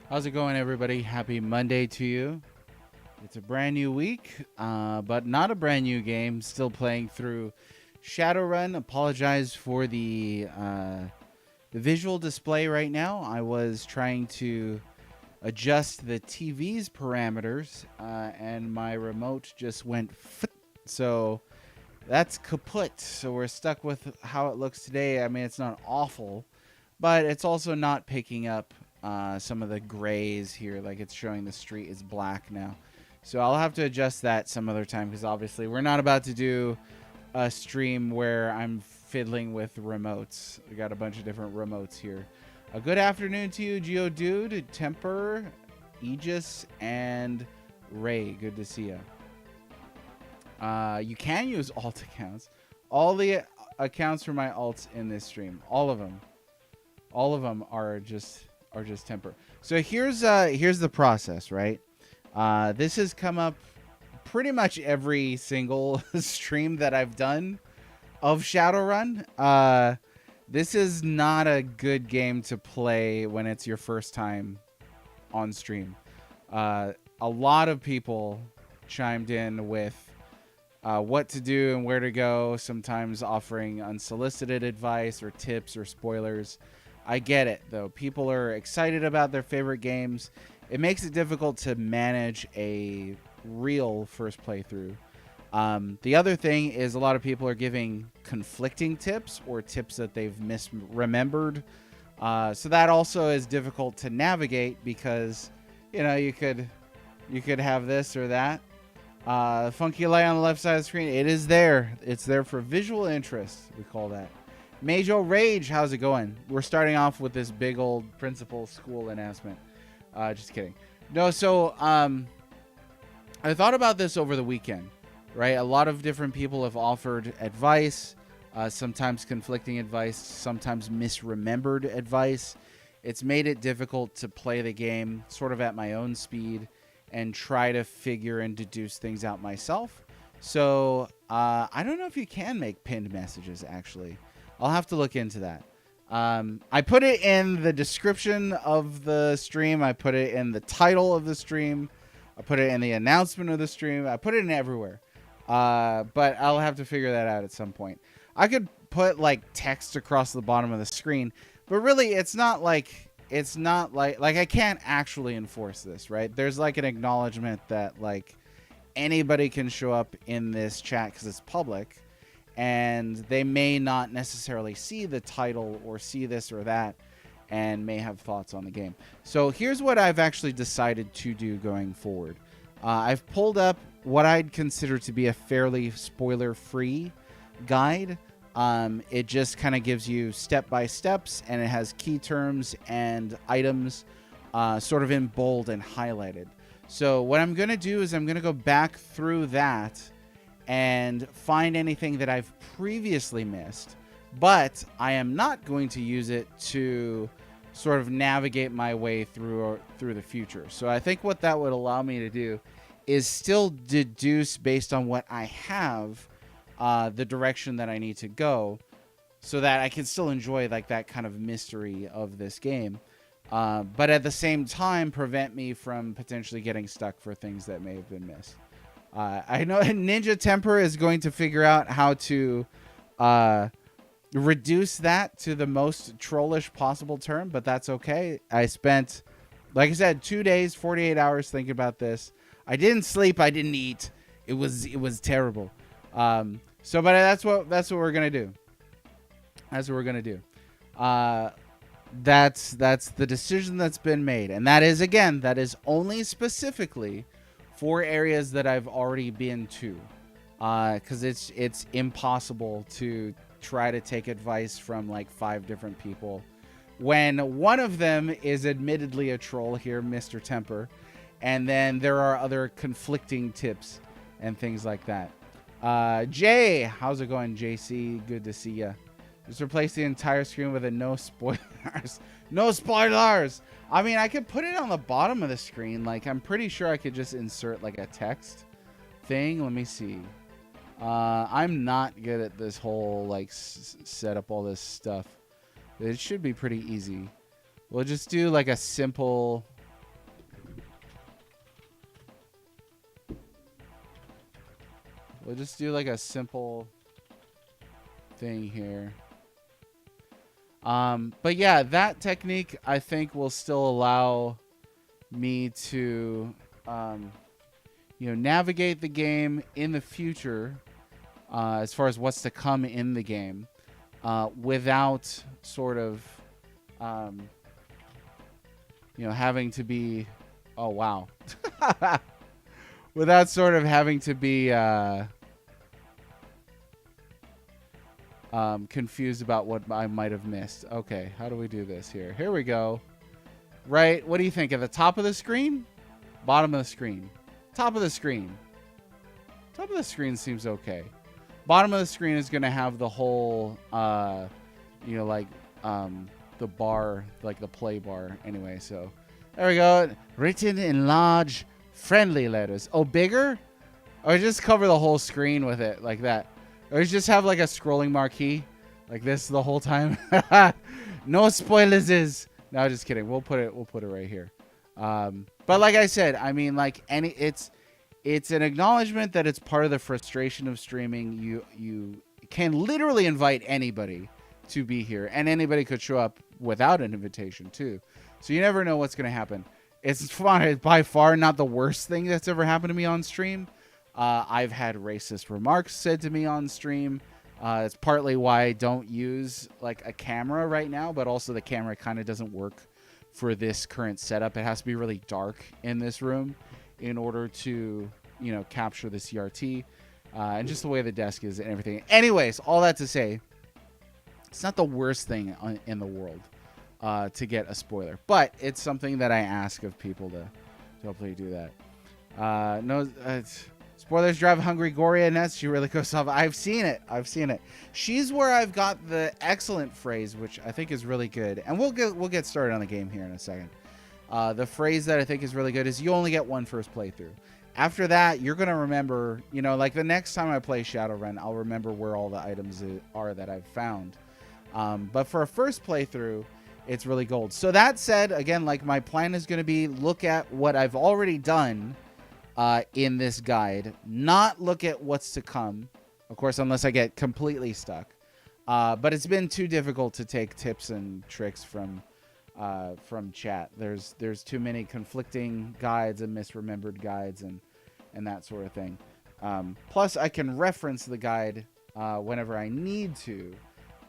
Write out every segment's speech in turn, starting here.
How's it going, everybody? Happy Monday to you. It's a brand new week, but not a brand new game. Still playing through Shadowrun. Apologize for the visual display right now. I was trying to adjust the TV's parameters, and my remote just went so that's kaput. So we're stuck with how it looks today. I mean, it's not awful, but it's also not picking up some of the grays here. Like, it's showing the street is black now. So I'll have to adjust that some other time, because obviously we're not about to do a stream where I'm fiddling with remotes. We got a bunch of different remotes here. A good afternoon to you, Geodude, Temper, Aegis, and Ray. Good to see you. You can use alt accounts. All the accounts for my alts in this stream, all of them are just temper. So here's the process, right? This has come up pretty much every single stream that I've done of Shadowrun. This is not a good game to play when it's your first time on stream. A lot of people chimed in with what to do and where to go, sometimes offering unsolicited advice or tips or spoilers. I get it, though. People are excited about their favorite games. It makes it difficult to manage a real first playthrough. The other thing is a lot of people are giving conflicting tips or tips that they've misremembered. So that also is difficult to navigate, because, you know, you could have this or that. Funky light on the left side of the screen. It is there. It's there for visual interest. We call that. Major Rage, how's it going? We're starting off with this big old principal school announcement. Just kidding. No, so I thought about this over the weekend, right? A lot of different people have offered advice, sometimes conflicting advice, sometimes misremembered advice. It's made it difficult to play the game sort of at my own speed and try to figure and deduce things out myself. So I don't know if you can make pinned messages, actually. I'll have to look into that. I put it in the description of the stream. I put it in the title of the stream. I put it in the announcement of the stream. I put it in everywhere. But I'll have to figure that out at some point. I could put like text across the bottom of the screen, but really it's not like I can't actually enforce this, right? There's like an acknowledgement that like anybody can show up in this chat because it's public, and they may not necessarily see the title or see this or that and may have thoughts on the game. So here's what I've actually decided to do going forward. I've pulled up what I'd consider to be a fairly spoiler-free guide. It just kind of gives you step-by-steps, and it has key terms and items sort of in bold and highlighted. So what I'm going to do is I'm going to go back through that and find anything that I've previously missed, but I am not going to use it to sort of navigate my way through the future. So I think what that would allow me to do is still deduce based on what I have the direction that I need to go, so that I can still enjoy like that kind of mystery of this game, but at the same time prevent me from potentially getting stuck for things that may have been missed. I know Ninja Temper is going to figure out how to reduce that to the most trollish possible term, but that's okay. I spent, like I said, 2 days, 48 hours thinking about this. I didn't sleep. I didn't eat. It was terrible. So, but that's what we're gonna do. That's what we're gonna do. That's the decision that's been made, and that is only specifically for areas that I've already been to, because it's impossible to try to take advice from like 5 different people when one of them is admittedly a troll here, Mr. Temper, and then there are other conflicting tips and things like that. Jay, how's it going, JC? Good to see ya. Just replace the entire screen with a no spoilers. No spoilers! I mean, I could put it on the bottom of the screen. Like, I'm pretty sure I could just insert like a text thing. Let me see. I'm not good at this whole like set up all this stuff. It should be pretty easy. We'll just do like a simple We'll just do like a simple thing here. But yeah, that technique I think will still allow me to, navigate the game in the future, as far as what's to come in the game, without sort of, having to be, oh wow, without sort of having to be, confused about what I might have missed. Okay, how do we do this here? Here we go. Right, what do you think? At the top of the screen? Bottom of the screen? Top of the screen? Top of the screen seems okay. Bottom of the screen is going to have the whole, the bar, like the play bar anyway. So there we go. Written in large, friendly letters. Oh, bigger? Or just cover the whole screen with it like that. Or just have like a scrolling marquee like this the whole time. No spoilers. No, just kidding. We'll put it right here. But like I said, I mean, like it's an acknowledgement that it's part of the frustration of streaming. You can literally invite anybody to be here, and anybody could show up without an invitation too. So you never know what's going to happen. It's fun. It's by far not the worst thing that's ever happened to me on stream. I've had racist remarks said to me on stream. It's partly why I don't use like a camera right now, but also the camera kind of doesn't work for this current setup. It has to be really dark in this room in order to, capture the CRT, and just the way the desk is and everything. Anyways, all that to say, it's not the worst thing in the world to get a spoiler, but it's something that I ask of people to hopefully do that. Spoilers drive hungry Goria Nets. She really goes off. I've seen it. She's where I've got the excellent phrase, which I think is really good. And we'll get started on the game here in a second. The phrase that I think is really good is you only get one first playthrough. After that, you're going to remember, like the next time I play Shadowrun, I'll remember where all the items are that I've found. But for a first playthrough, it's really gold. So that said, again, like my plan is going to be look at what I've already done in this guide, not look at what's to come, of course, unless I get completely stuck. But it's been too difficult to take tips and tricks from chat. There's too many conflicting guides and misremembered guides and that sort of thing. Plus, I can reference the guide whenever I need to,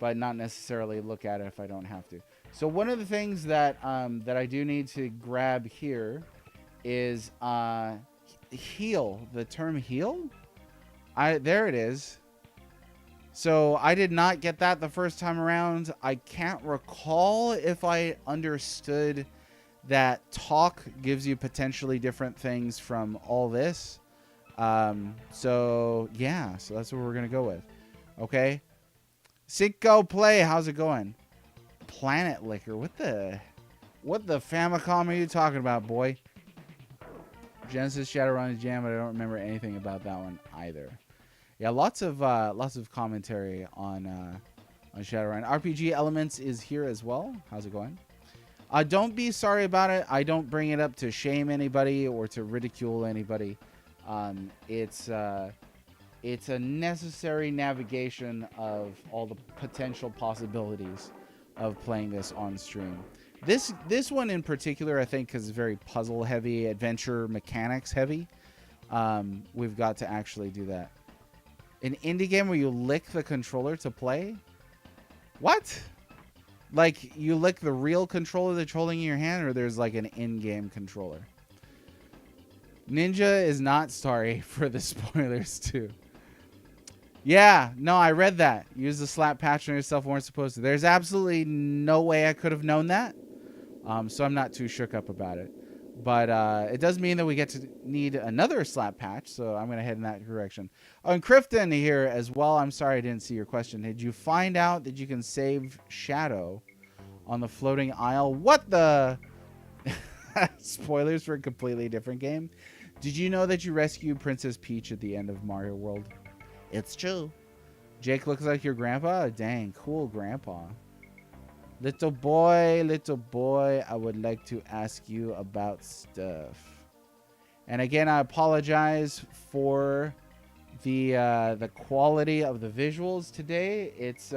but not necessarily look at it if I don't have to. So one of the things that I do need to grab here is heal. The term heal? There it is. So I did not get that the first time around. I can't recall if I understood that talk gives you potentially different things from all this. So yeah, so that's what we're gonna go with. Okay. Cinco Play, how's it going? Planet Liquor. What the Famicom are you talking about, boy? Genesis Shadowrun is jam, but I don't remember anything about that one either. Yeah, lots of commentary on Shadowrun. RPG Elements is here as well. How's it going? Don't be sorry about it. I don't bring it up to shame anybody or to ridicule anybody. It's a necessary navigation of all the potential possibilities of playing this on stream. This one in particular, I think, is very puzzle heavy, adventure mechanics heavy. We've got to actually do that. An indie game where you lick the controller to play? What? Like you lick the real controller that's holding in your hand, or there's like an in-game controller? Ninja is not sorry for the spoilers too. Yeah, no, I read that. Use the slap patch on yourself weren't supposed to. There's absolutely no way I could have known that. So I'm not too shook up about it. But it does mean that we get to need another slap patch, so I'm going to head in that direction. Oh, and Crifton here as well. I'm sorry I didn't see your question. Did you find out that you can save Shadow on the floating isle? What the... Spoilers for a completely different game. Did you know that you rescue Princess Peach at the end of Mario World? It's true. Jake looks like your grandpa? Dang, cool grandpa. Little boy, I would like to ask you about stuff. And again, I apologize for the quality of the visuals today. It's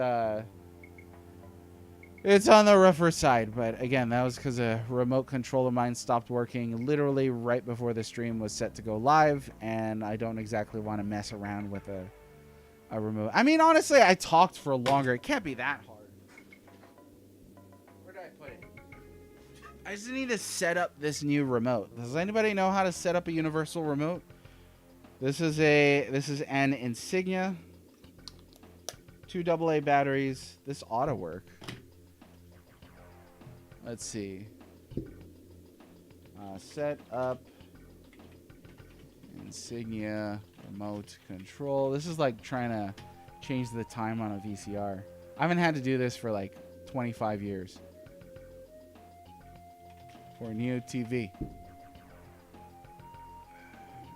on the rougher side, but again, that was because a remote control of mine stopped working literally right before the stream was set to go live, and I don't exactly want to mess around with a remote. I mean, honestly, I talked for longer. It can't be that hard. Where did I put it? I just need to set up this new remote. Does anybody know how to set up a universal remote? This is an Insignia, 2 AA batteries. This ought to work. Let's see. Set up Insignia remote control. This is like trying to change the time on a VCR. I haven't had to do this for like 25 years. For a new TV.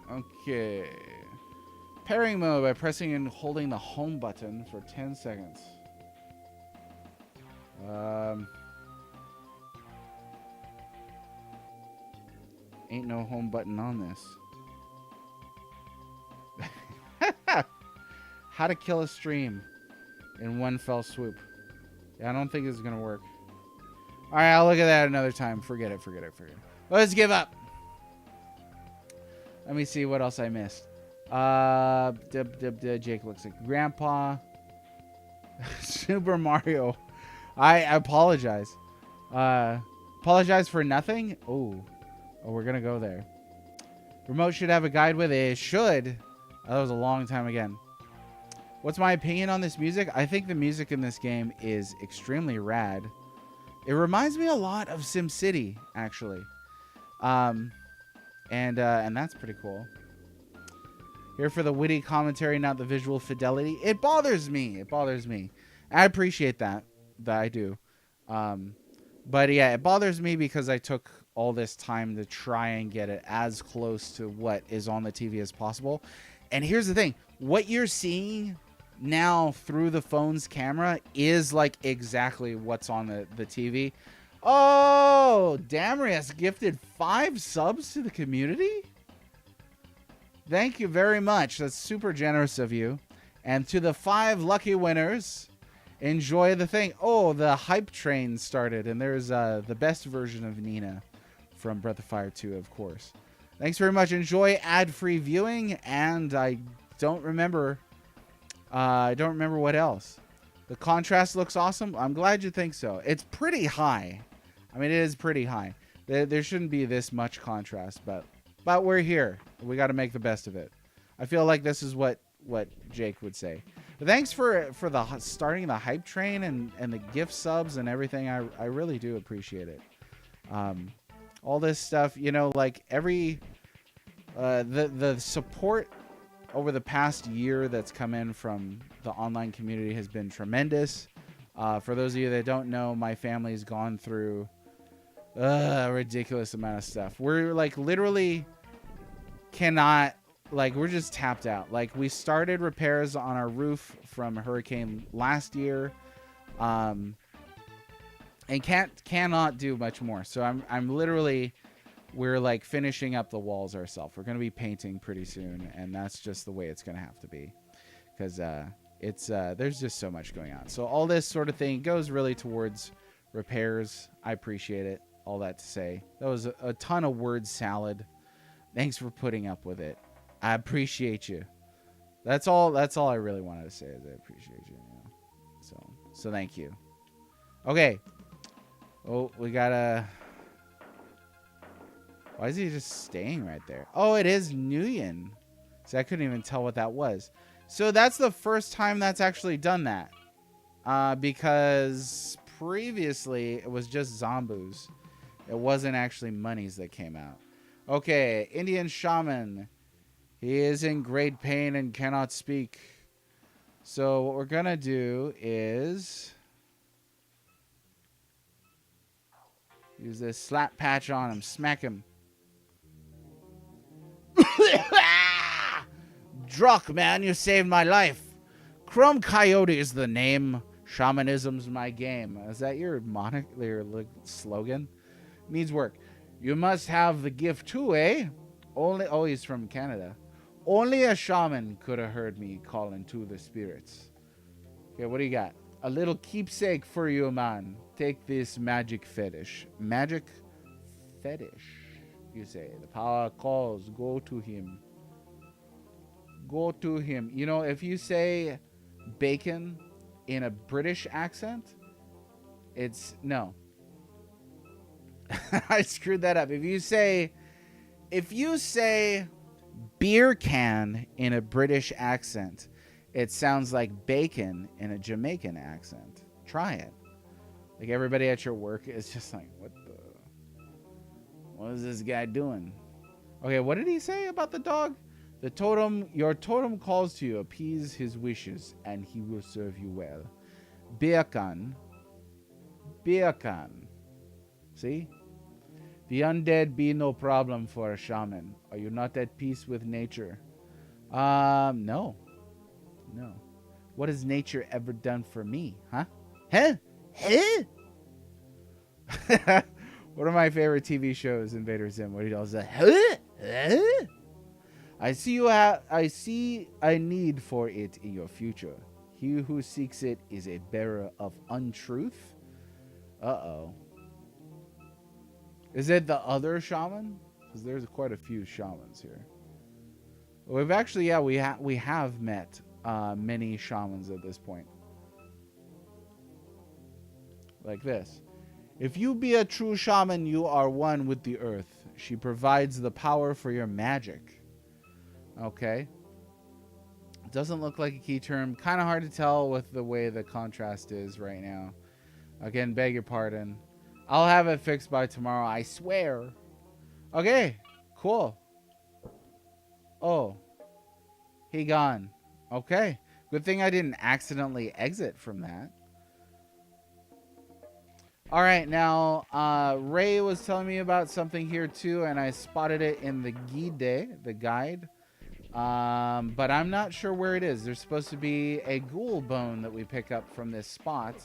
Okay. Pairing mode by pressing and holding the home button for 10 seconds. Ain't no home button on this. How to kill a stream in one fell swoop. Yeah, I don't think it's gonna work. All right, I'll look at that another time. Forget it. Let's give up. Let me see what else I missed. Jake looks like Grandpa. Super Mario. I apologize. Apologize for nothing? Oh, we're going to go there. Remote should have a guide with it. It should. Oh, that was a long time again. What's my opinion on this music? I think the music in this game is extremely rad. It reminds me a lot of SimCity, actually. And that's pretty cool. Here for the witty commentary, not the visual fidelity. It bothers me. I appreciate that I do. But yeah, it bothers me because I took all this time to try and get it as close to what is on the TV as possible. And here's the thing. What you're seeing now through the phone's camera is like exactly what's on the TV. Oh, Damrius gifted 5 subs to the community. Thank you very much. That's super generous of you. And to the 5 lucky winners, enjoy the thing. Oh, the hype train started, and there's the best version of Nina from Breath of Fire 2, of course. Thanks very much. Enjoy ad-free viewing, and I don't remember what else. The contrast looks awesome. I'm glad you think so. It's pretty high. I mean, it is pretty high. There shouldn't be this much contrast, but we're here. We got to make the best of it. I feel like this is what Jake would say. But thanks for the starting the hype train and the gift subs and everything. I really do appreciate it. All this stuff, you know, like every the support over the past year that's come in from the online community has been tremendous. For those of you that don't know, my family's gone through a ridiculous amount of stuff. We're like literally cannot, like, we're just tapped out. Like, we started repairs on our roof from a hurricane last year, and cannot do much more. So I'm literally, we're like finishing up the walls ourselves. We're going to be painting pretty soon, and that's just the way it's going to have to be, because there's just so much going on. So all this sort of thing goes really towards repairs. I appreciate it. All that to say, that was a ton of word salad. Thanks for putting up with it. I appreciate you. That's all I really wanted to say is I appreciate you. So thank you. Okay. Oh, we gotta. Why is he just staying right there? Oh, it is Nguyen. See, I couldn't even tell what that was. So that's the first time that's actually done that. Because previously it was just Zombus. It wasn't actually monies that came out. Okay, Indian Shaman. He is in great pain and cannot speak. So what we're going to do is use this slap patch on him. Smack him. Druck, man, you saved my life. Chrome Coyote is the name. Shamanism's my game. Is that your slogan? Needs work. You must have the gift too, eh? Only, oh, he's from Canada. Only a shaman could have heard me calling to the spirits. Okay, what do you got? A little keepsake for you, man. Take this magic fetish. Magic fetish, you say. The power calls. Go to him. Go to him. You know, if you say bacon in a British accent, it's no. I screwed that up. If you say beer can in a British accent, it sounds like bacon in a Jamaican accent. Try it. Like everybody at your work is just like, what is this guy doing? Okay, what did he say about the dog? Your totem calls to you, appease his wishes, and he will serve you well. Beacon. See? The undead be no problem for a shaman. Are you not at peace with nature? No. What has nature ever done for me, huh? One of my favorite TV shows, Invader Zim, where he does that. I see a need for it in your future. He who seeks it is a bearer of untruth. Uh-oh. Is it the other shaman? Because there's quite a few shamans here. We've actually, yeah, we have met many shamans at this point. Like this. If you be a true shaman, you are one with the earth. She provides the power for your magic. Okay. It doesn't look like a key term. Kind of hard to tell with the way the contrast is right now. Again, beg your pardon. I'll have it fixed by tomorrow, I swear. Okay, cool. Oh, he gone. Okay, good thing I didn't accidentally exit from that. All right, now Ray was telling me about something here too, and I spotted it in the guide. But I'm not sure where it is. There's supposed to be a ghoul bone that we pick up from this spot,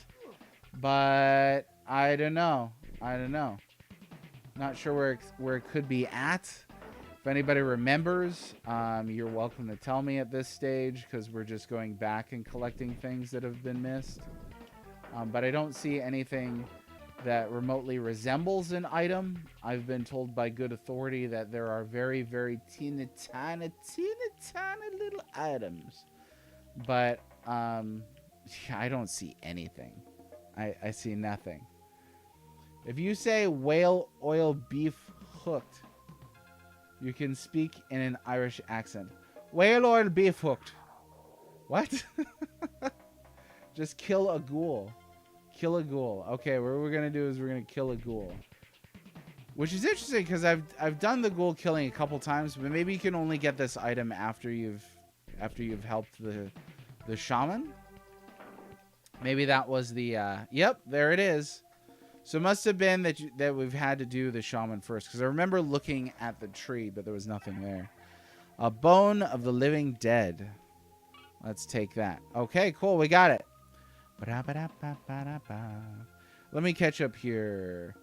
but I don't know. Not sure where it could be at. If anybody remembers, you're welcome to tell me at this stage, because we're just going back and collecting things that have been missed. But I don't see anything that remotely resembles an item. I've been told by good authority that there are very, very teeny tiny little items. But I don't see anything. I see nothing. If you say whale oil beef hooked, you can speak in an Irish accent. Whale oil beef hooked. What? Just kill a ghoul. Kill a ghoul. Okay, what we're gonna do is we're gonna kill a ghoul, which is interesting because I've done the ghoul killing a couple times, but maybe you can only get this item after you've helped the shaman. Maybe that was the yep, there it is. So it must have been that we've had to do the shaman first, because I remember looking at the tree, but there was nothing there. A bone of the living dead. Let's take that. Okay, cool, we got it. Let me catch up here.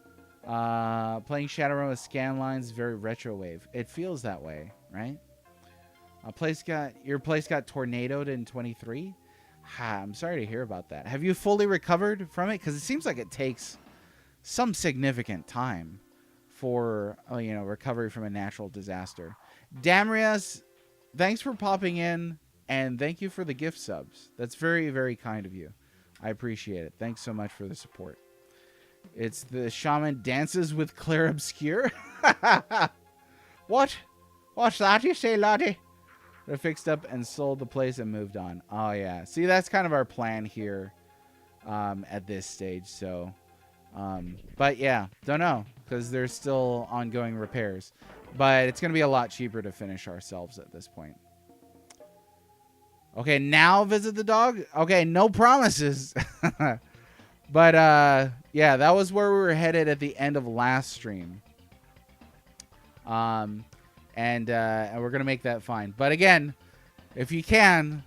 Playing Shadowrun with scan lines, very retro wave. It feels that way, right? Your place got tornadoed in 23. I'm sorry to hear about that. Have you fully recovered from it? Because it seems like it takes some significant time for recovery from a natural disaster. Damrias, thanks for popping in, and thank you for the gift subs. That's very, very kind of you. I appreciate it. Thanks so much for the support. It's the shaman dances with Claire Obscure. What? What's that you say, laddie? They fixed up and sold the place and moved on. Oh, yeah. See, that's kind of our plan here at this stage. So, but yeah, don't know, because there's still ongoing repairs. But it's going to be a lot cheaper to finish ourselves at this point. Okay, now visit the dog. Okay, no promises. But yeah, that was where we were headed at the end of last stream. And we're gonna make that fine. But again, if you can,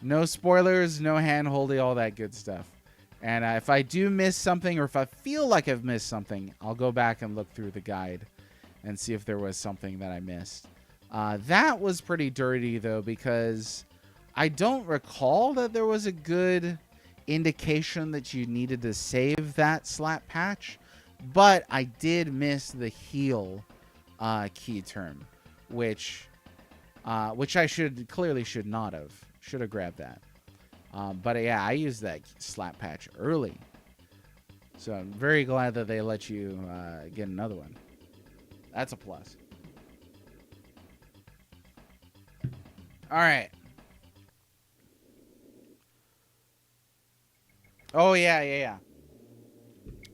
no spoilers, no hand holding, all that good stuff. And if I do miss something, or if I feel like I've missed something, I'll go back and look through the guide and see if there was something that I missed. That was pretty dirty, though, because I don't recall that there was a good indication that you needed to save that slap patch, but I did miss the heal key term, which I should not have. Should have grabbed that. But yeah, I used that slap patch early. So I'm very glad that they let you get another one. That's a plus. All right. Oh, yeah.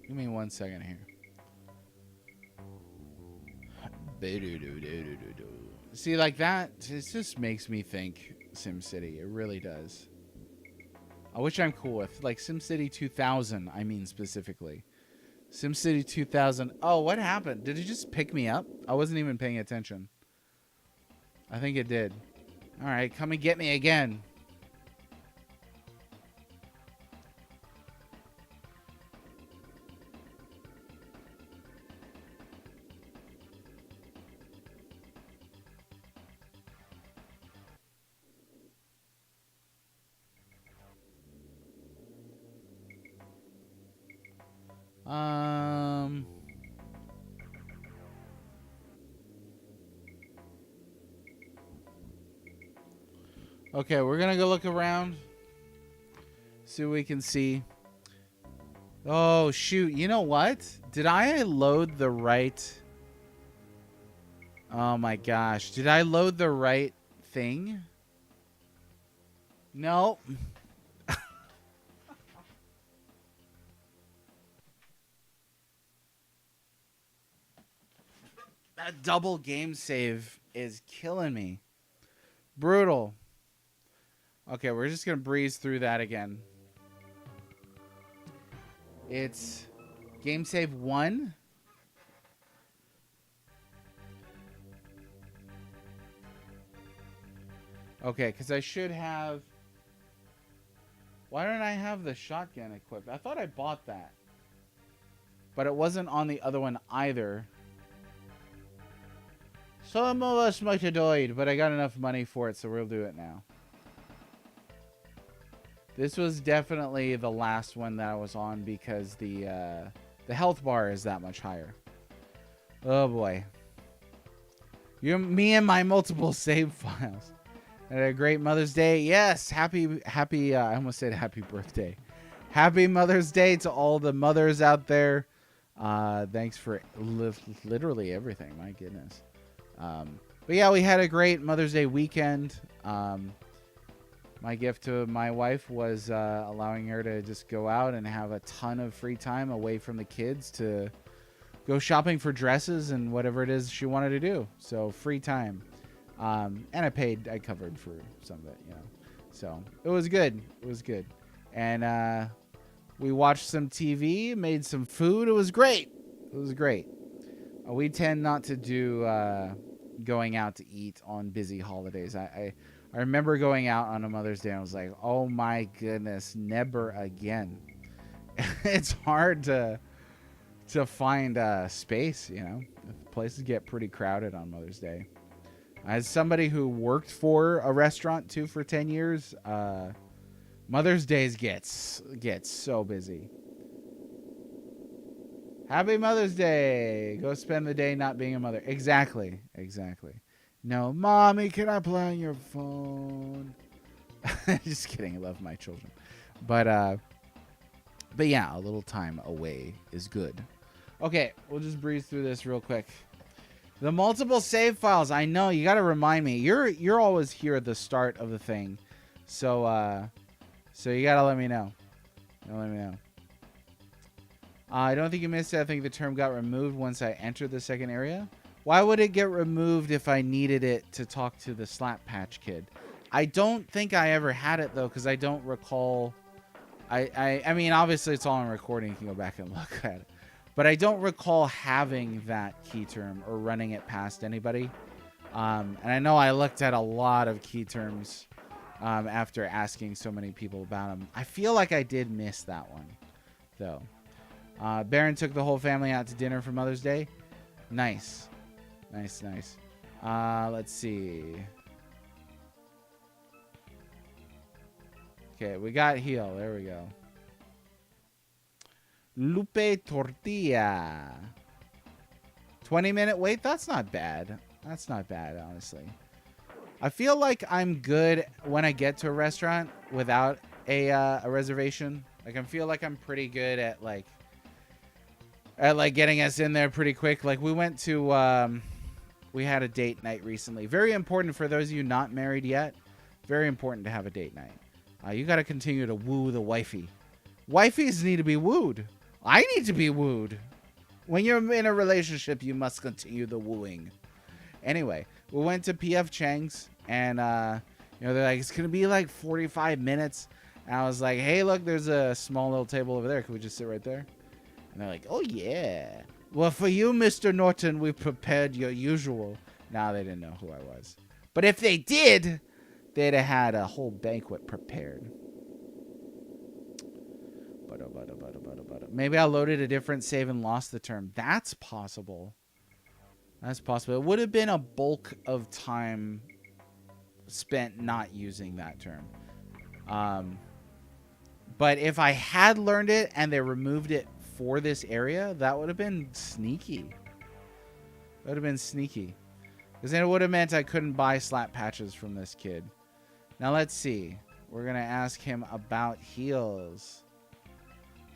Give me 1 second here. See, like that, it just makes me think SimCity. It really does. Which I'm cool with. Like SimCity 2000, I mean specifically. SimCity 2000. Oh, what happened? Did it just pick me up? I wasn't even paying attention. I think it did. All right, come and get me again. Okay, we're gonna go look around. See what we can see. Oh, shoot. You know what? Did I load the right... Oh, my gosh. Did I load the right thing? No. That double game save is killing me. Brutal. Okay, we're just going to breeze through that again. It's game save 1. Okay, because I should have... Why don't I have the shotgun equipped? I thought I bought that. But it wasn't on the other one either. Some of us might have died, but I got enough money for it, so we'll do it now. This was definitely the last one that I was on because the health bar is that much higher. Oh boy. Me and my multiple save files. Had a great Mother's Day. Yes, happy, I almost said happy birthday. Happy Mother's Day to all the mothers out there. Thanks for literally everything. My goodness. But yeah, we had a great Mother's Day weekend. My gift to my wife was allowing her to just go out and have a ton of free time away from the kids to go shopping for dresses and whatever it is she wanted to do. So free time. And I covered for some of it, you know. So it was good. It was good. And we watched some TV, made some food. It was great. It was great. We tend not to do going out to eat on busy holidays. I remember going out on a Mother's Day and I was like, oh my goodness, never again. It's hard to find space, you know. Places get pretty crowded on Mother's Day. As somebody who worked for a restaurant too for 10 years, Mother's Days gets so busy. Happy Mother's Day. Go spend the day not being a mother. Exactly. No, Mommy, can I play on your phone? Just kidding. I love my children. But yeah, a little time away is good. Okay, we'll just breeze through this real quick. The multiple save files. I know, you got to remind me. You're always here at the start of the thing. So you got to let me know. I don't think you missed it. I think the term got removed once I entered the second area. Why would it get removed if I needed it to talk to the Slap Patch Kid? I don't think I ever had it, though, because I don't recall. I mean, obviously, it's all on recording. You can go back and look at it. But I don't recall having that key term or running it past anybody. And I know I looked at a lot of key terms after asking so many people about them. I feel like I did miss that one, though. Baron took the whole family out to dinner for Mother's Day. Nice. Let's see. Okay, we got heal. There we go. Lupe tortilla. 20-minute wait. That's not bad. That's not bad, honestly. I feel like I'm good when I get to a restaurant without a reservation. Like, I feel like I'm pretty good at getting us in there pretty quick. Like, we went to we had a date night recently. Very important for those of you not married yet. Very important to have a date night. You got to continue to woo the wifey. Wifeys need to be wooed. I need to be wooed. When you're in a relationship, you must continue the wooing. Anyway, we went to PF Chang's, and they're like, it's gonna be like 45 minutes. And I was like, hey, look, there's a small little table over there. Can we just sit right there? And they're like, oh yeah. Well, for you, Mr. Norton, we prepared your usual. Now they didn't know who I was, but if they did, they'd have had a whole banquet prepared. Maybe I loaded a different save and lost the term. That's possible. That's possible. It would have been a bulk of time spent not using that term. But if I had learned it and they removed it for this area, that would have been sneaky. That would have been sneaky. Because then it would have meant I couldn't buy slap patches from this kid. Now let's see. We're going to ask him about heals.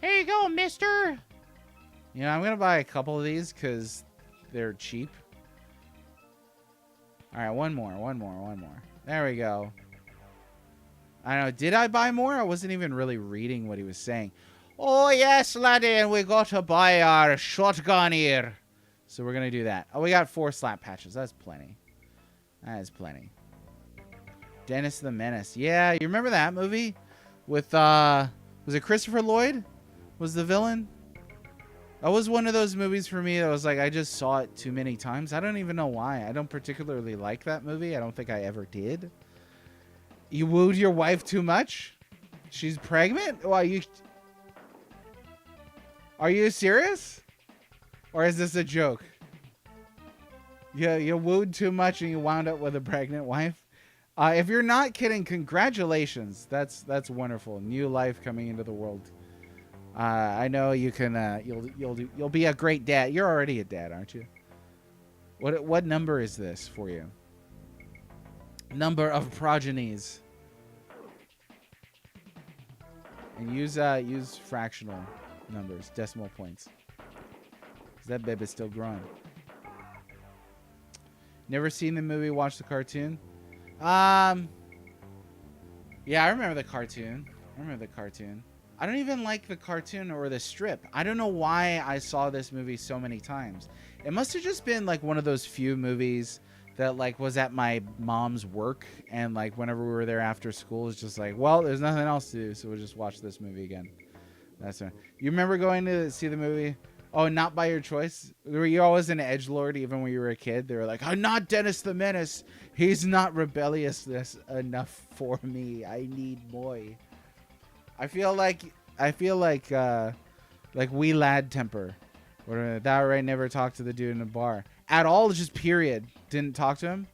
Here you go, mister. You know, I'm going to buy a couple of these because they're cheap. All right, one more. There we go. I don't know. Did I buy more? I wasn't even really reading what he was saying. Oh, yes, laddie, and we got to buy our shotgun here. So we're going to do that. Oh, we got 4 slap patches. That's plenty. That is plenty. Dennis the Menace. Yeah, you remember that movie? With, was it Christopher Lloyd? Was the villain? That was one of those movies for me that was like, I just saw it too many times. I don't even know why. I don't particularly like that movie. I don't think I ever did. You wooed your wife too much? She's pregnant? Why, are you serious? Or is this a joke? You wooed too much and you wound up with a pregnant wife? If you're not kidding, congratulations. That's wonderful. New life coming into the world. I know you can. You'll be a great dad. You're already a dad, aren't you? What number is this for you? Number of progenies. And use fractional numbers, decimal points. 'Cause that baby's still growing. Never seen the movie? Watch the cartoon. Yeah, I remember the cartoon. I don't even like the cartoon or the strip. I don't know why I saw this movie so many times. It must have just been like one of those few movies that like was at my mom's work, and like whenever we were there after school, it's just like, well, there's nothing else to do, so we'll just watch this movie again. That's right. You remember going to see the movie? Oh, Not by Your Choice? Were you always an edgelord even when you were a kid? They were like, I'm not Dennis the Menace. He's not rebellious enough for me. I need boy. I feel like wee lad temper. That right, never talked to the dude in the bar at all. Just period. Didn't talk to him.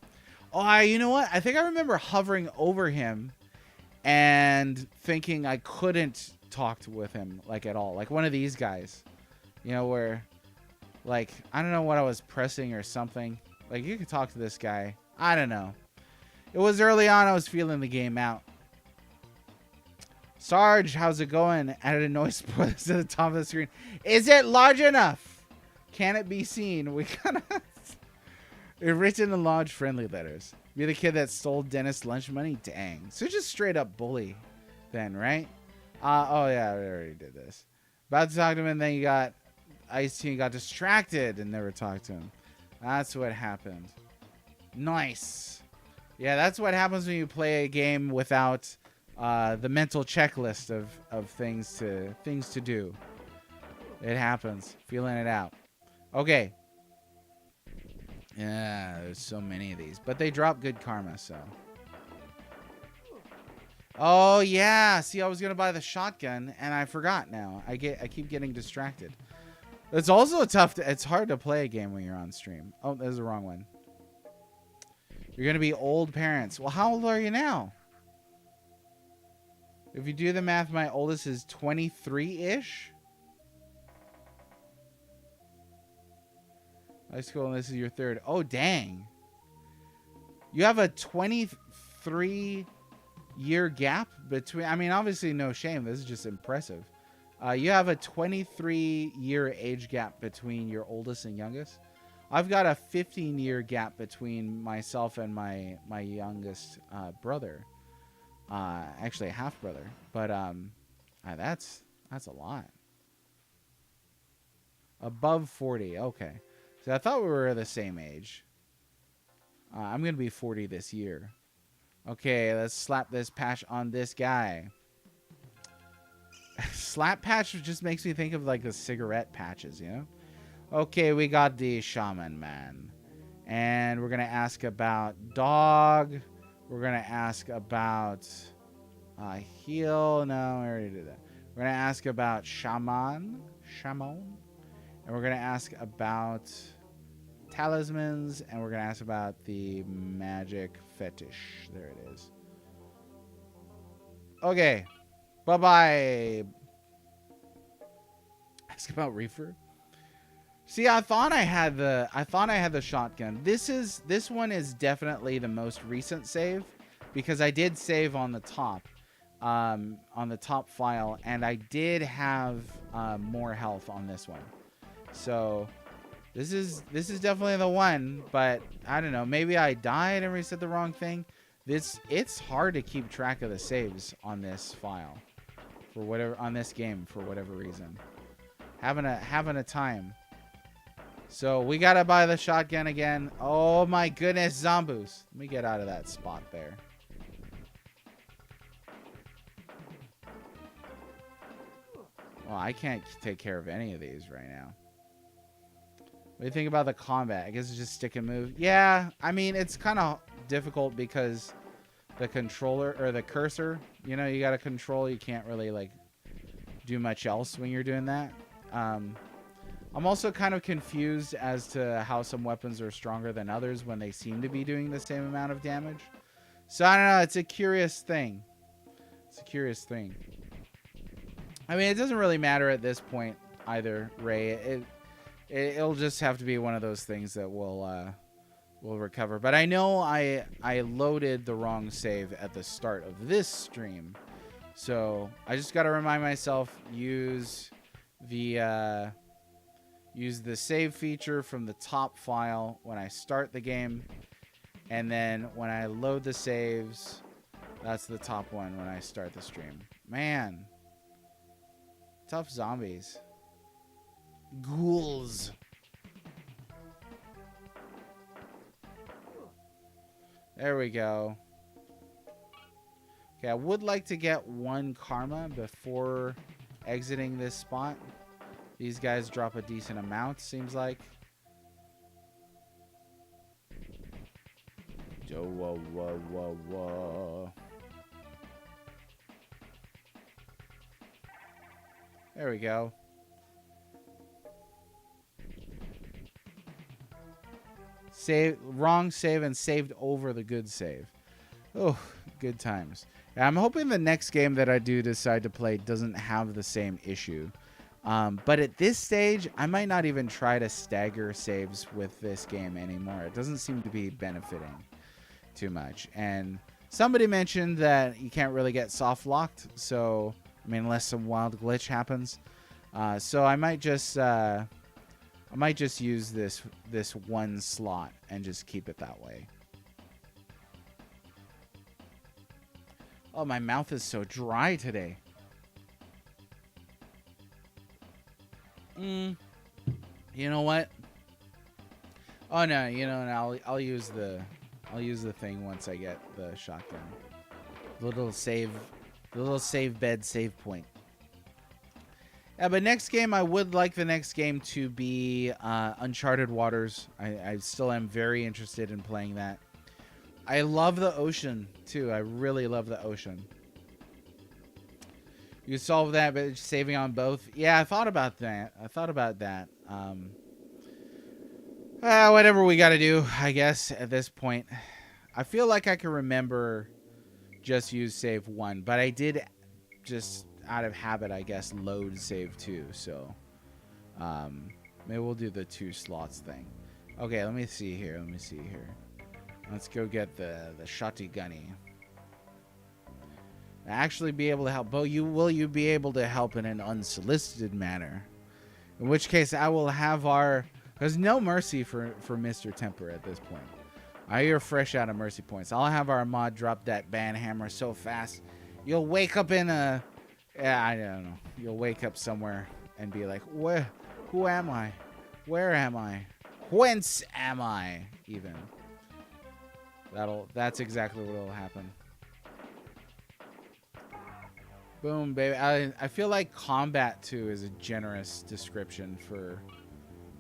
Oh, you know what? I think I remember hovering over him and thinking I couldn't talk with him like at all. Like one of these guys, you know, where like I don't know what I was pressing or something. Like you could talk to this guy. I don't know. It was early on. I was feeling the game out. Sarge, how's it going? Added a noise spoiler to the top of the screen. Is it large enough? Can it be seen? We gotta... It's written in large friendly letters. You're the kid that stole Dennis lunch money? Dang. So just straight up bully then, right? Oh yeah, we already did this. About to talk to him, and then you got Ice-T and got distracted and never talked to him. That's what happened. Nice. Yeah, that's what happens when you play a game without... the mental checklist of things to do. It happens. Feeling it out. Okay. Yeah, there's so many of these, but they drop good karma, so. Oh yeah, see, I was gonna buy the shotgun and I forgot now. I keep getting distracted. It's also it's hard to play a game when you're on stream. Oh, there's the wrong one. You're going to be old parents. Well, how old are you now? If you do the math, my oldest is 23-ish. High school, and this is your third. Oh, dang. You have a 23-year gap between... I mean, obviously, no shame. This is just impressive. You have a 23-year age gap between your oldest and youngest. I've got a 15-year gap between myself and my youngest brother. Actually, a half brother. But that's a lot. Above 40. Okay. So I thought we were the same age. I'm going to be 40 this year. Okay, let's slap this patch on this guy. Slap patch just makes me think of like the cigarette patches, you know? Okay, we got the shaman man. And we're going to ask about dog. We're going to ask about heal. No, I already did that. We're going to ask about shaman. And we're going to ask about talismans. And we're going to ask about the magic fetish. There it is. Okay. Bye-bye. Ask about reefer. See, I thought I had the shotgun. This one is definitely the most recent save because I did save on the top file, and I did have more health on this one. So this is definitely the one, but I don't know. Maybe I died and reset the wrong thing. It's hard to keep track of the saves on this file on this game for whatever reason. Having a time. So we gotta buy the shotgun again. Oh my goodness, zombies. Let me get out of that spot there. Well, I can't take care of any of these right now. What do you think about the combat? I guess it's just stick and move. Yeah, I mean, it's kind of difficult because the controller or the cursor, you know, you gotta control. You can't really like do much else when you're doing that. I'm also kind of confused as to how some weapons are stronger than others when they seem to be doing the same amount of damage. So I don't know. It's a curious thing. I mean, it doesn't really matter at this point either, Ray. It'll just have to be one of those things that we'll recover. But I know I loaded the wrong save at the start of this stream. So I just got to remind myself, use the save feature from the top file when I start the game. And then when I load the saves, that's the top one when I start the stream. Man. Tough zombies. Ghouls. There we go. Okay, I would like to get 1 karma before exiting this spot. These guys drop a decent amount, seems like. Whoa. There we go. Wrong save and saved over the good save. Oh, good times. I'm hoping the next game that I do decide to play doesn't have the same issue. But at this stage, I might not even try to stagger saves with this game anymore. It doesn't seem to be benefiting too much. And somebody mentioned that you can't really get soft locked. So, I mean, unless some wild glitch happens. So I might just use this one slot and just keep it that way. Oh, my mouth is so dry today. You know what? Oh no, you know, and I'll use the thing once I get the shotgun. Little save bed save point. Yeah, but next game, I would like the next game to be Uncharted Waters. I still am very interested in playing that. I love the ocean too. I really love the ocean. You solve that, but saving on both. Yeah, I thought about that. Whatever we got to do, I guess, at this point. I feel like I can remember just use save 1, but I did just out of habit, I guess, load save 2. So maybe we'll do the 2 slots thing. Okay, let me see here. Let's go get the shotty gunny. Actually be able to help. But will you be able to help in an unsolicited manner? In which case I will have our... There's no mercy for Mr. Temper at this point. You're fresh out of mercy points. I'll have our mod drop that ban hammer so fast you'll wake up in a... Yeah, I don't know. You'll wake up somewhere and be like, who am I? Where am I? Whence am I? Even. That's exactly what will happen. Boom, baby. I feel like combat too is a generous description for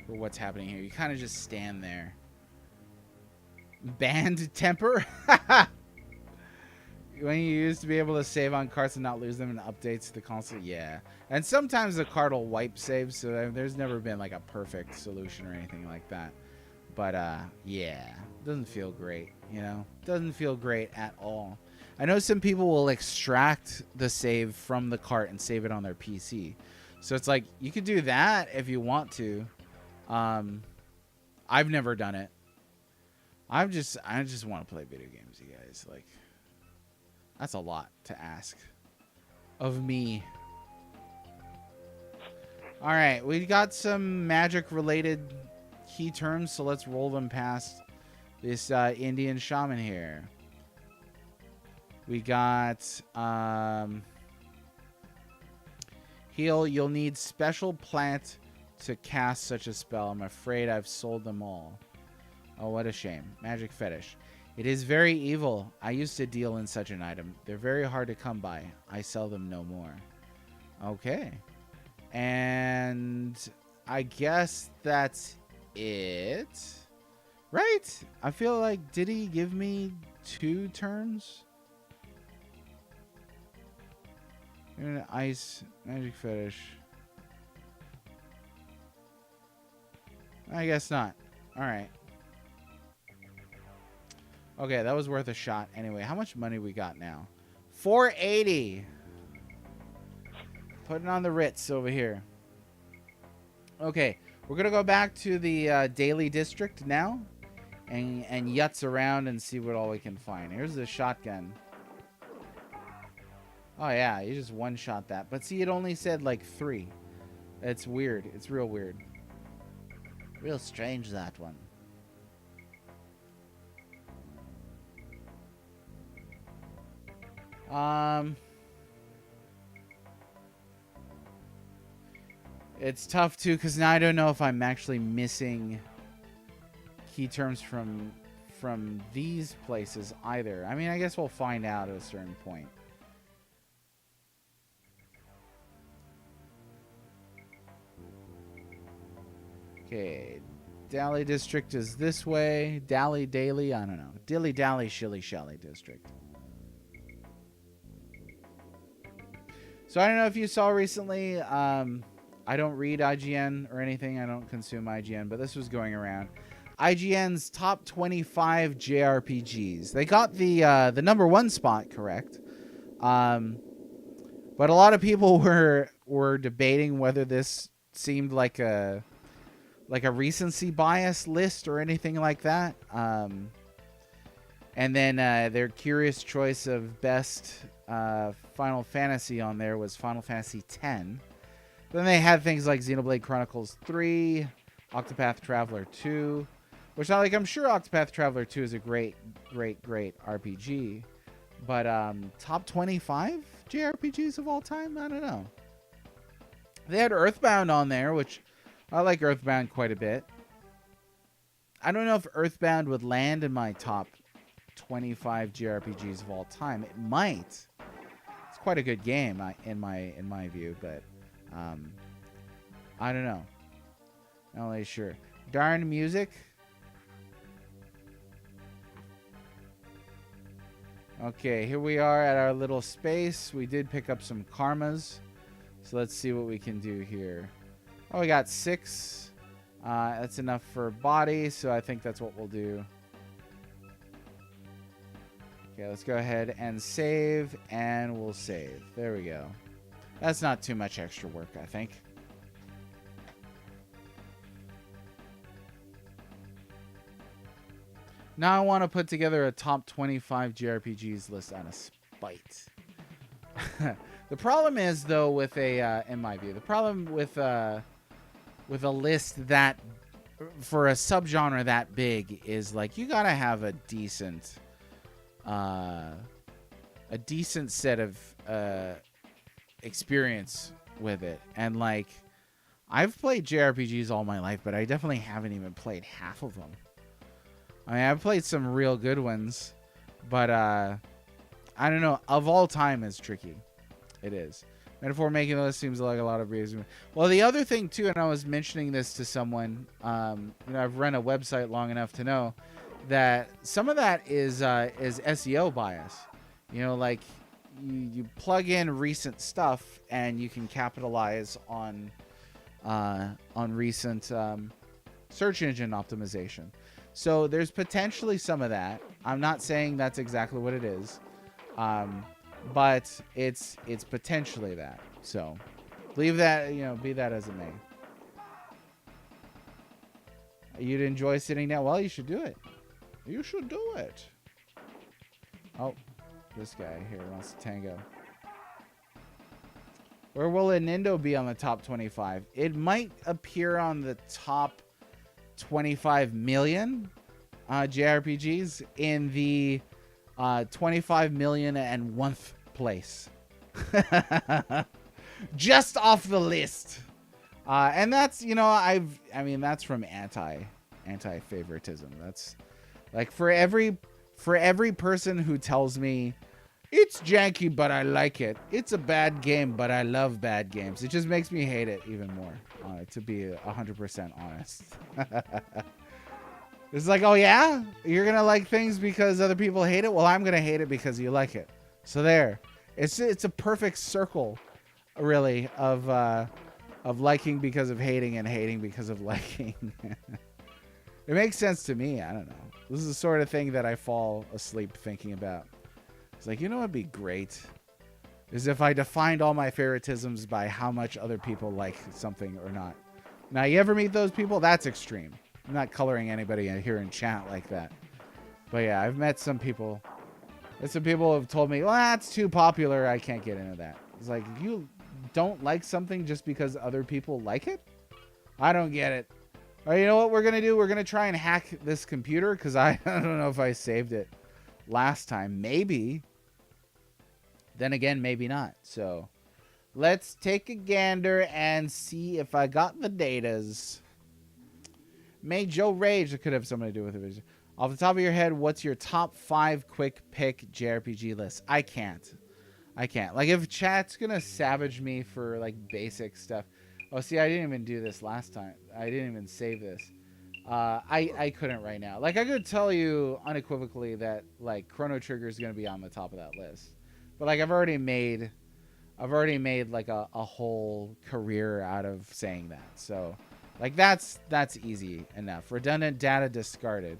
what's happening here. You kind of just stand there. Banned temper? When you used to be able to save on carts and not lose them in updates to the console, yeah. And sometimes the cart will wipe saves, so there's never been like a perfect solution or anything like that. But yeah, doesn't feel great, you know? Doesn't feel great at all. I know some people will extract the save from the cart and save it on their PC. So it's like, you could do that if you want to. I've never done it. I just want to play video games, you guys. Like, that's a lot to ask of me. All right, we got some magic-related key terms, so let's roll them past this Indian shaman here. We got heal. You'll need special plant to cast such a spell. I'm afraid I've sold them all. Oh, what a shame. Magic fetish. It is very evil. I used to deal in such an item. They're very hard to come by. I sell them no more. Okay. And I guess that's it. Right? I feel like, did he give me 2 turns? Ice, magic fetish. I guess not. All right. Okay, that was worth a shot. Anyway, how much money we got now? 480. Putting on the Ritz over here. Okay, we're gonna go back to the daily district now, and yutz around and see what all we can find. Here's the shotgun. Oh yeah, you just one-shot that. But see, it only said like 3. It's weird. It's real weird. Real strange, that one. It's tough too, because now I don't know if I'm actually missing key terms from these places either. I mean, I guess we'll find out at a certain point. Okay, Dally District is this way. Dally Daily, I don't know. Dilly Dally Shilly Shally District. So I don't know if you saw recently, I don't read IGN or anything. I don't consume IGN, but this was going around. IGN's top 25 JRPGs. They got the #1 spot correct. But a lot of people were debating whether this seemed like a recency bias list or anything like that. And then their curious choice of best Final Fantasy on there was Final Fantasy X. Then they had things like Xenoblade Chronicles 3, Octopath Traveler 2, which I'm sure Octopath Traveler 2 is a great RPG. But top 25 JRPGs of all time? I don't know. They had Earthbound on there, which I like Earthbound quite a bit. I don't know if Earthbound would land in my top 25 JRPGs of all time. It might. It's quite a good game in my view, but I don't know. Not really sure. Darn music. Okay, here we are at our little space. We did pick up some karmas. So let's see what we can do here. Oh, we got 6. That's enough for body, so I think that's what we'll do. Okay, let's go ahead and save, and we'll save. There we go. That's not too much extra work, I think. Now I want to put together a top 25 JRPGs list on a spite. The problem is, though, with in my view, the problem with a list that, for a subgenre that big, is like you gotta have a decent set of experience with it. And like, I've played JRPGs all my life, but I definitely haven't even played half of them. I mean, I've played some real good ones, but I don't know. Of all time is tricky. It is. Metaphor making the list seems like a lot of reason. Well, the other thing too, and I was mentioning this to someone, I've run a website long enough to know that some of that is SEO bias. Like you plug in recent stuff and you can capitalize on recent search engine optimization. So there's potentially some of that. I'm not saying that's exactly what it is. But it's potentially that. So leave that, be that as it may. You'd enjoy sitting down. Well, you should do it. You should do it. Oh, this guy here wants to tango. Where will a Nintendo be on the top 25? It might appear on the top 25 million JRPGs in the 25 million and 1th place. Just off the list. And that's, that's from anti-favoritism. That's like for every person who tells me it's janky, but I like it. It's a bad game, but I love bad games. It just makes me hate it even more, to be 100% honest. It's like, oh yeah? You're going to like things because other people hate it? Well, I'm going to hate it because you like it. So there. It's a perfect circle, really, of liking because of hating and hating because of liking. It makes sense to me. I don't know. This is the sort of thing that I fall asleep thinking about. It's like, what'd be great? Is if I defined all my favoritisms by how much other people like something or not. Now, you ever meet those people? That's extreme. I'm not coloring anybody here in chat like that. But yeah, I've met some people. And some people have told me, well, that's too popular. I can't get into that. It's like, you don't like something just because other people like it? I don't get it. All right, you know what we're going to do? We're going to try and hack this computer because I don't know if I saved it last time. Maybe. Then again, maybe not. So let's take a gander and see if I got the datas. Made Joe rage. That could have something to do with it. Off the top of your head, what's your top 5 quick pick JRPG list? I can't. Like, if chat's gonna savage me for like basic stuff. Oh, see, I didn't even do this last time. I didn't even save this. I couldn't right now. Like, I could tell you unequivocally that like Chrono Trigger is gonna be on the top of that list. But like, I've already made like a whole career out of saying that. So like, that's easy enough. Redundant data discarded.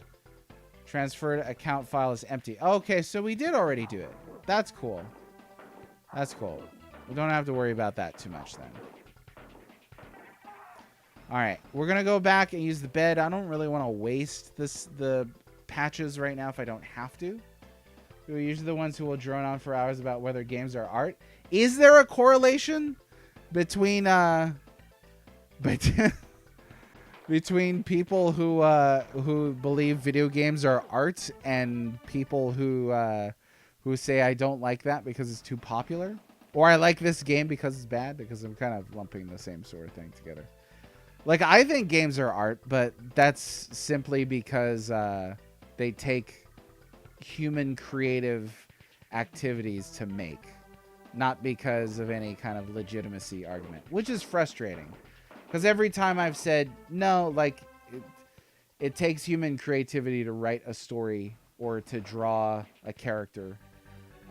Transferred account file is empty. Okay, so we did already do it. That's cool. That's cool. We don't have to worry about that too much then. All right, we're going to go back and use the bed. I don't really want to waste the patches right now if I don't have to. We're usually the ones who will drone on for hours about whether games are art. Is there a correlation between between people who believe video games are art and people who say I don't like that because it's too popular, or I like this game because it's bad? Because I'm kind of lumping the same sort of thing together. Like, I think games are art, but that's simply because they take human creative activities to make, not because of any kind of legitimacy argument, which is frustrating. Because every time I've said, no, like, it takes human creativity to write a story or to draw a character,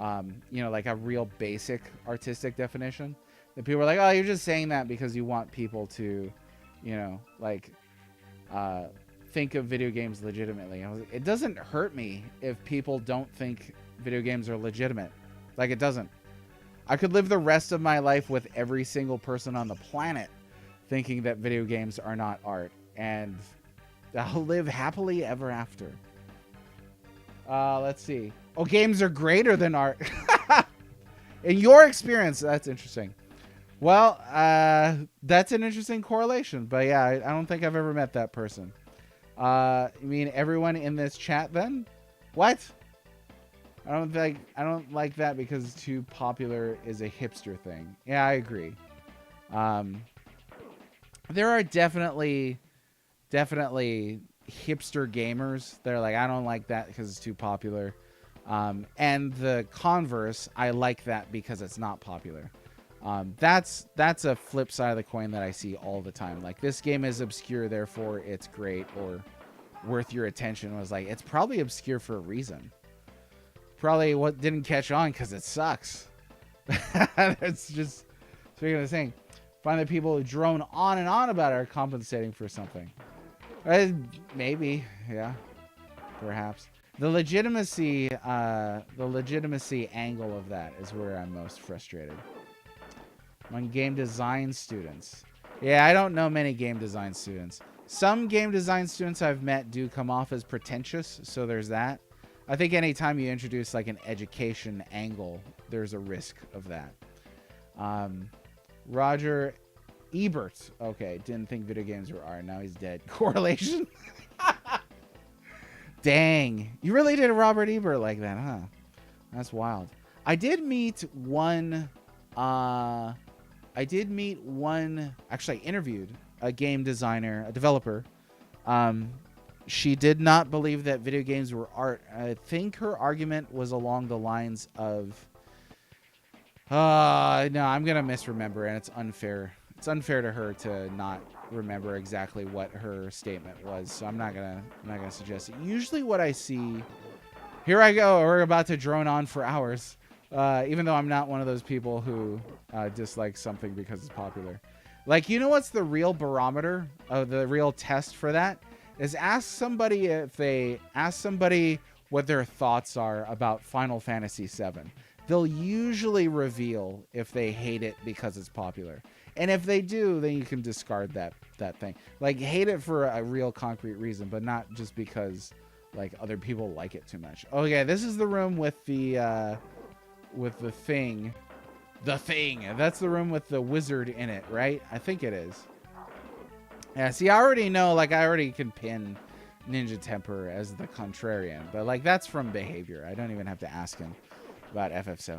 like a real basic artistic definition, then people are like, oh, you're just saying that because you want people to, think of video games legitimately. I was like, it doesn't hurt me if people don't think video games are legitimate. Like, it doesn't. I could live the rest of my life with every single person on the planet thinking that video games are not art, and I'll live happily ever after. Let's see. Oh, games are greater than art. In your experience, that's interesting. Well, that's an interesting correlation, but yeah, I don't think I've ever met that person. You mean everyone in this chat then? What? I don't like that because it's too popular is a hipster thing. Yeah, I agree. There are definitely hipster gamers. They're like, I don't like that because it's too popular. And the converse, I like that because it's not popular. That's a flip side of the coin that I see all the time. Like, this game is obscure, therefore it's great or worth your attention. I was like, it's probably obscure for a reason. Probably what didn't catch on because it sucks. It's just, speaking of the thing, find that people who drone on and on about it are compensating for something. Maybe, yeah, perhaps. The legitimacy angle of that is where I'm most frustrated. Among game design students. Yeah, I don't know many game design students. Some game design students I've met do come off as pretentious, so there's that. I think anytime you introduce like an education angle, there's a risk of that. Roger Ebert. Okay, didn't think video games were art. Now he's dead. Correlation? Dang. You really did a Robert Ebert like that, huh? That's wild. I did meet one... Actually, I interviewed a game designer, a developer. She did not believe that video games were art. I think her argument was along the lines of... no, I'm going to misremember, and it's unfair. It's unfair to her to not remember exactly what her statement was, so I'm not gonna suggest it. Usually what I see... Here I go. We're about to drone on for hours. Even though I'm not one of those people who dislike something because it's popular. Like, you know what's the real barometer? The real test for that? Is ask somebody what their thoughts are about Final Fantasy VII. They'll usually reveal if they hate it because it's popular. And if they do, then you can discard that thing. Like, hate it for a real concrete reason, but not just because like other people like it too much. Okay, this is the room with the thing. The thing. That's the room with the wizard in it, right? I think it is. Yeah, see, I already know, like, I already can pin Ninja Temper as the contrarian, but like, that's from behavior. I don't even have to ask him about FF7.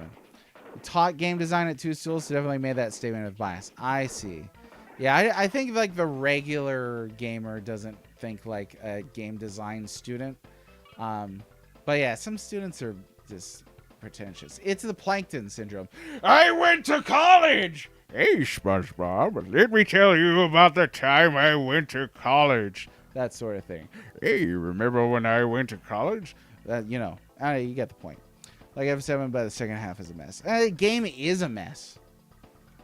Taught game design at Two Stools, so definitely made that statement with bias. I see. Yeah, I think like the regular gamer doesn't think like a game design student. But yeah, some students are just pretentious. It's the plankton syndrome. I went to college! Hey, SpongeBob, let me tell you about the time I went to college. That sort of thing. Hey, you remember when I went to college? You know, you get the point. Like FF7, but the second half is a mess. The game is a mess.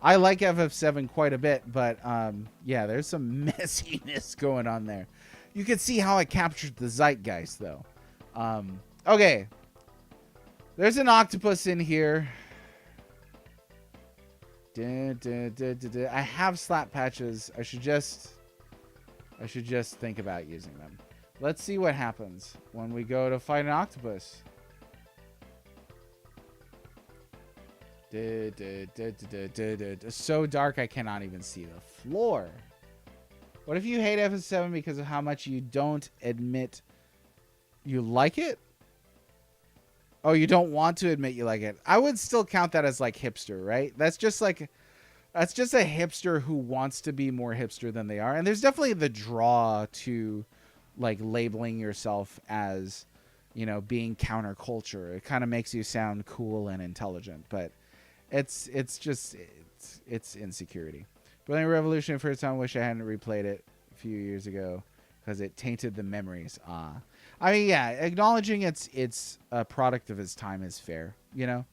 I like FF7 quite a bit, but yeah, there's some messiness going on there. You can see how I captured the zeitgeist, though. Okay. There's an octopus in here. I have slap patches. I should just think about using them. Let's see what happens when we go to fight an octopus. It's so dark I cannot even see the floor. What if you hate FF7 because of how much you don't admit you like it? Oh, you don't want to admit you like it. I would still count that as like hipster, right? That's just a hipster who wants to be more hipster than they are. And there's definitely the draw to like labeling yourself as, you know, being counterculture. It kind of makes you sound cool and intelligent, but it's insecurity. Brilliant Revolution, first time, wish I hadn't replayed it a few years ago because it tainted the memories. I mean, yeah, acknowledging it's a product of its time is fair, you know?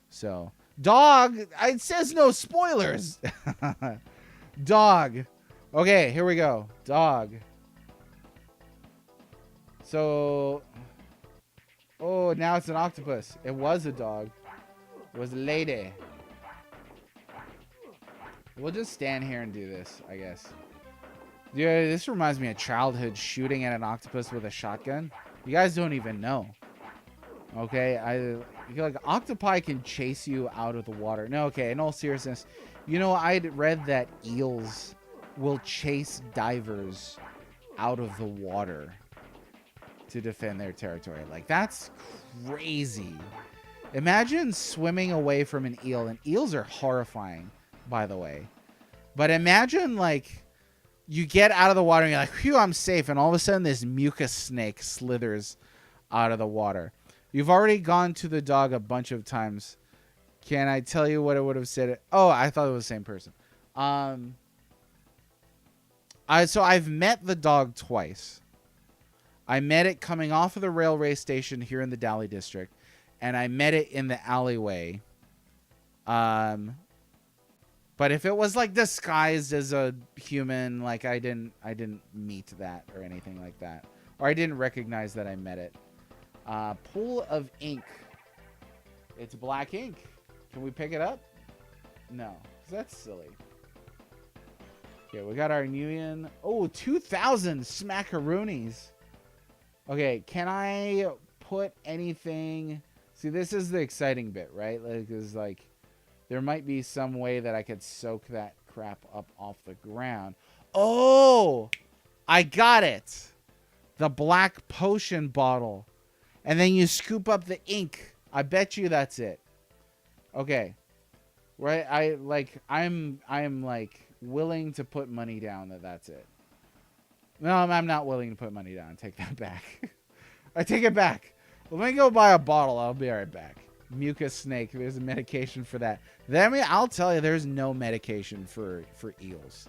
So, dog, it says no spoilers. Dog. Okay, here we go. Dog. So, Oh, now it's an octopus. It was a dog. It was a lady. We'll just stand here and do this, I guess. Yeah, this reminds me of childhood, shooting at an octopus with a shotgun. You guys don't even know. Okay, I feel like octopi can chase you out of the water. No, okay, in all seriousness, you know, I'd read that eels will chase divers out of the water to defend their territory. Like, that's crazy. Imagine swimming away from an eel, and eels are horrifying, by the way. But imagine, like, you get out of the water and you're like, phew, I'm safe. And all of a sudden, this mucus snake slithers out of the water. You've already gone to the dog a bunch of times. Can I tell you what it would have said? Oh, I thought it was the same person. So I've met the dog twice. I met it coming off of the railway station here in the Dali district, and I met it in the alleyway. But if it was like disguised as a human, like I didn't meet that or anything like that, or I didn't recognize that I met it. Pool of ink. It's black ink. Can we pick it up? No, that's silly. Okay, we got our union. Oh, 2,000 smackaroonies. Okay, can I put anything? See, this is the exciting bit, right? Like, is like, there might be some way that I could soak that crap up off the ground. Oh, I got it. The black potion bottle. And then you scoop up the ink. I bet you that's it. Okay. Right? I'm like willing to put money down that that's it. No, I'm not willing to put money down. Take that back. I take it back. Let me go buy a bottle. I'll be right back. Mucus snake. There's a medication for that. I'll tell you, there's no medication for eels.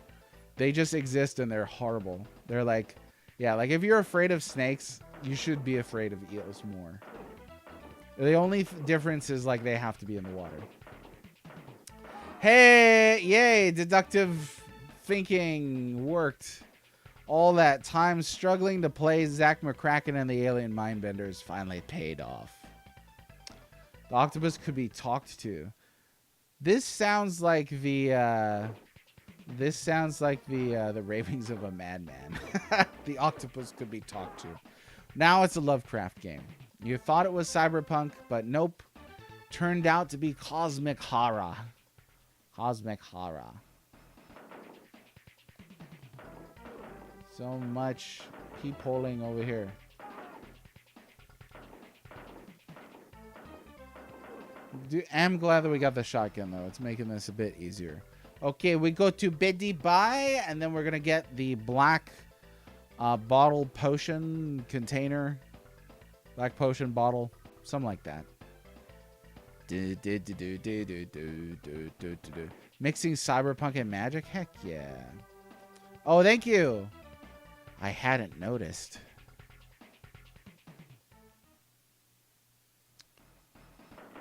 They just exist and they're horrible. They're like, yeah, like if you're afraid of snakes, you should be afraid of eels more. The only difference is like they have to be in the water. Hey, yay, deductive thinking worked. All that time struggling to play Zach McCracken and the Alien Mindbenders finally paid off. The octopus could be talked to. This sounds like the ravings of a madman. The octopus could be talked to. Now it's a Lovecraft game. You thought it was cyberpunk, but nope. Turned out to be cosmic horror. Cosmic horror. So much peepholing over here. I'm glad that we got the shotgun, though. It's making this a bit easier. Okay, we go to Biddy Buy, and then we're going to get the black bottle potion container. Black potion bottle. Something like that. Mixing cyberpunk and magic? Heck yeah. Oh, thank you. I hadn't noticed.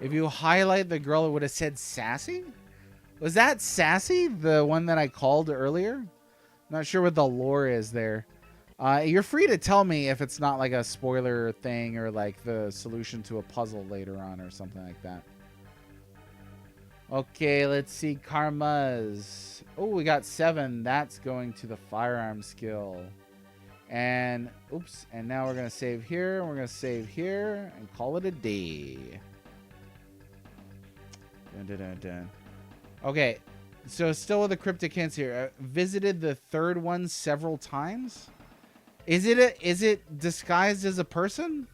If you highlight the girl, it would have said Sassy? Was that Sassy, the one that I called earlier? Not sure what the lore is there. You're free to tell me if it's not like a spoiler thing or like the solution to a puzzle later on or something like that. Okay, let's see. Karmas. Oh, we got 7. That's going to the firearm skill. And, oops. And now we're going to save here. And we're going to save here and call it a day. Dun, dun, dun, dun. Okay, so still with the cryptic hints here. Visited the third one several times. Is it disguised as a person?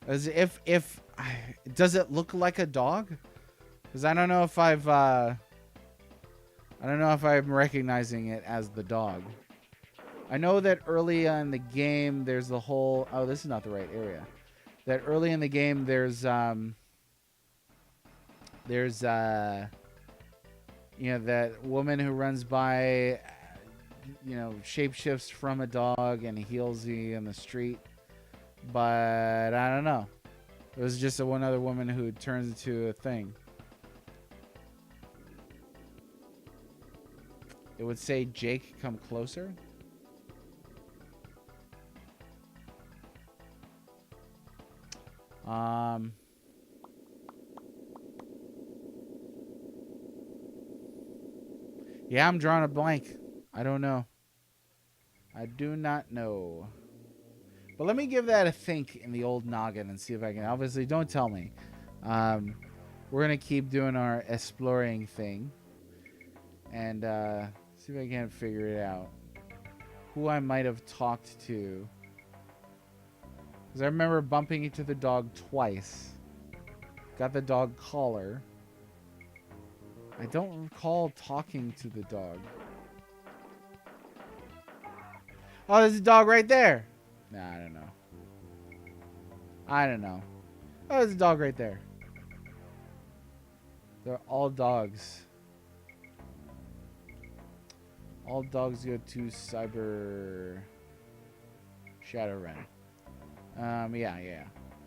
As if does it look like a dog? Because I don't know if I'm recognizing it as the dog. I know that early in the game there's the whole. Oh, this is not the right area. That early in the game there's you know, that woman who runs by, you know, shapeshifts from a dog and heals you in the street. But I don't know. It was just one other woman who turns into a thing. It would say, Jake, come closer. Um, yeah, I'm drawing a blank. I don't know. I do not know. But let me give that a think in the old noggin and see if I can. Obviously, don't tell me. We're going to keep doing our exploring thing. And see if I can figure it out. Who I might have talked to. Because I remember bumping into the dog twice. Got the dog collar. I don't recall talking to the dog. Oh, there's a dog right there. Nah, I don't know. I don't know. Oh, there's a dog right there. They're all dogs. All dogs go to Cyber Shadowrun. Yeah.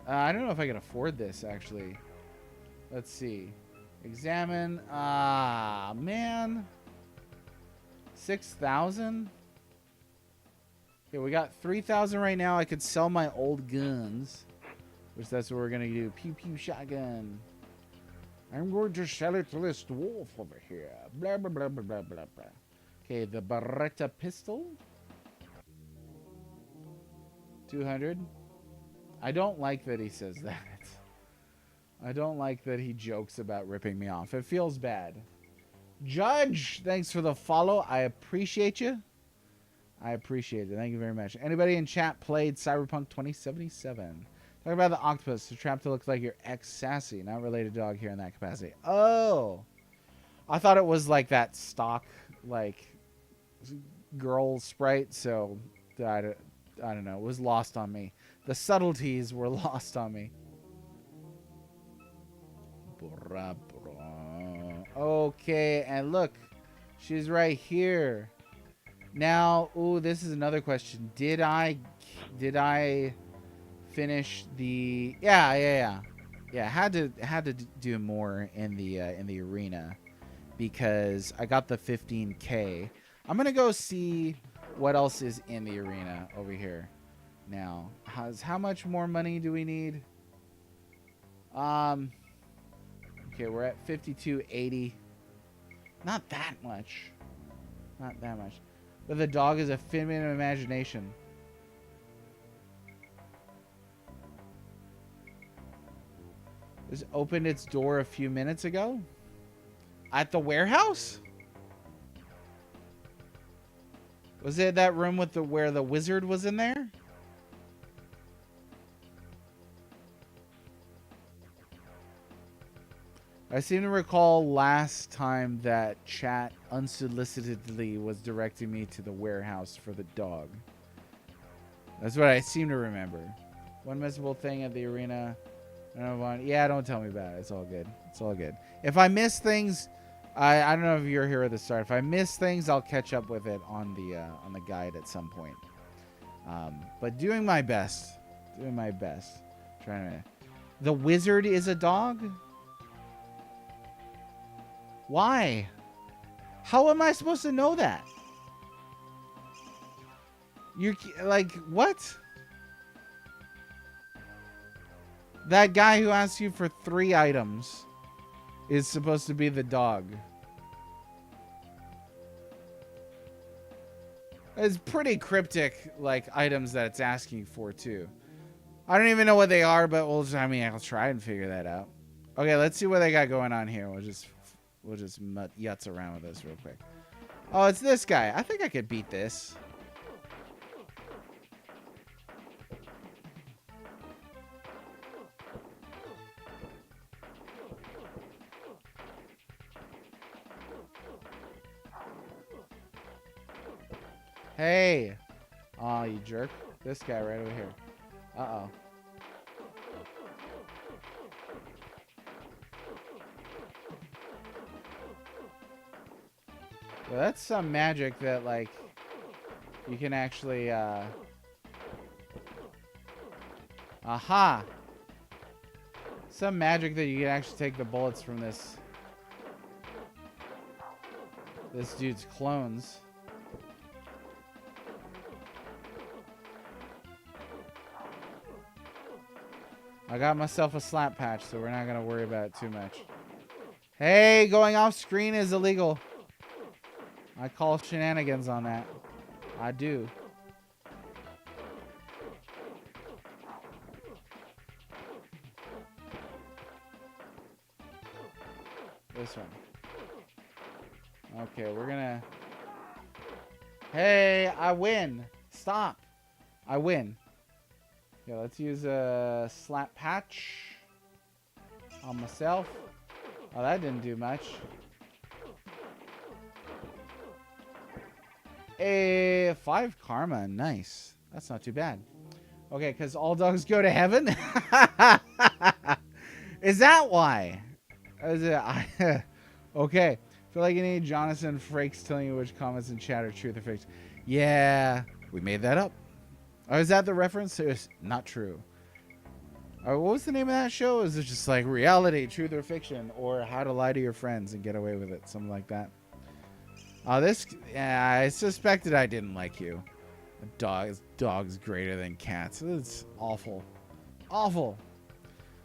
I don't know if I can afford this, actually. Let's see. Examine. Ah, man. 6,000? Okay, we got 3,000 right now. I could sell my old guns. Which that's what we're going to do. Pew pew shotgun. I'm going to sell it to this dwarf over here. Blah, blah, blah, blah, blah, blah, blah. Okay, the Beretta pistol. 200. I don't like that he says that. I don't like that he jokes about ripping me off. It feels bad. Judge, thanks for the follow. I appreciate you. I appreciate it. Thank you very much. Anybody in chat played Cyberpunk 2077? Talk about the octopus. The trap to look like your ex-sassy. Not related dog here in that capacity. Oh. I thought it was like that stock, like, girl sprite. So, I don't know. It was lost on me. The subtleties were lost on me. Okay, and look. She's right here. Now, ooh, this is another question. Did I finish the Yeah, had to do more in the arena because I got the 15K. I'm going to go see what else is in the arena over here. Now, how much more money do we need? Okay, we're at 5280. Not that much. Not that much. But the dog is a figment of imagination. This opened its door a few minutes ago? At the warehouse? Was it that room with where the wizard was in there? I seem to recall last time that chat unsolicitedly was directing me to the warehouse for the dog. That's what I seem to remember. One missable thing at the arena. Yeah, don't tell me about it. It's all good. It's all good. If I miss things, I don't know if you're here at the start. If I miss things, I'll catch up with it on the guide at some point. But doing my best. Doing my best. Trying to. The wizard is a dog? Why? How am I supposed to know that? You're like, what? That guy who asks you for 3 items is supposed to be the dog. It's pretty cryptic, like, items that it's asking for, too. I don't even know what they are, but I'll try and figure that out. Okay, let's see what they got going on here. We'll just yutz around with this real quick. Oh, it's this guy. I think I could beat this. Hey. Oh, you jerk. This guy right over here. Uh-oh. Well, that's some magic that, like, you can actually, Aha! Some magic that you can actually take the bullets from this dude's clones. I got myself a slap patch, so we're not going to worry about it too much. Hey, going off screen is illegal. I call shenanigans on that. I do. This one. Okay, we're gonna... Hey, I win. Stop. I win. Yeah, let's use a slap patch on myself. Oh, that didn't do much. A 5 karma. Nice. That's not too bad. Okay, because all dogs go to heaven? Is that why? Is it? Okay. Feel like you need Jonathan Frakes telling you which comments in chat are truth or fake. Yeah, we made that up. Oh, is that the reference? It was not true. What was the name of that show? Is it just like reality, truth or fiction, or how to lie to your friends and get away with it? Something like that. Yeah, I suspected I didn't like you. Dogs greater than cats. It's awful. Awful.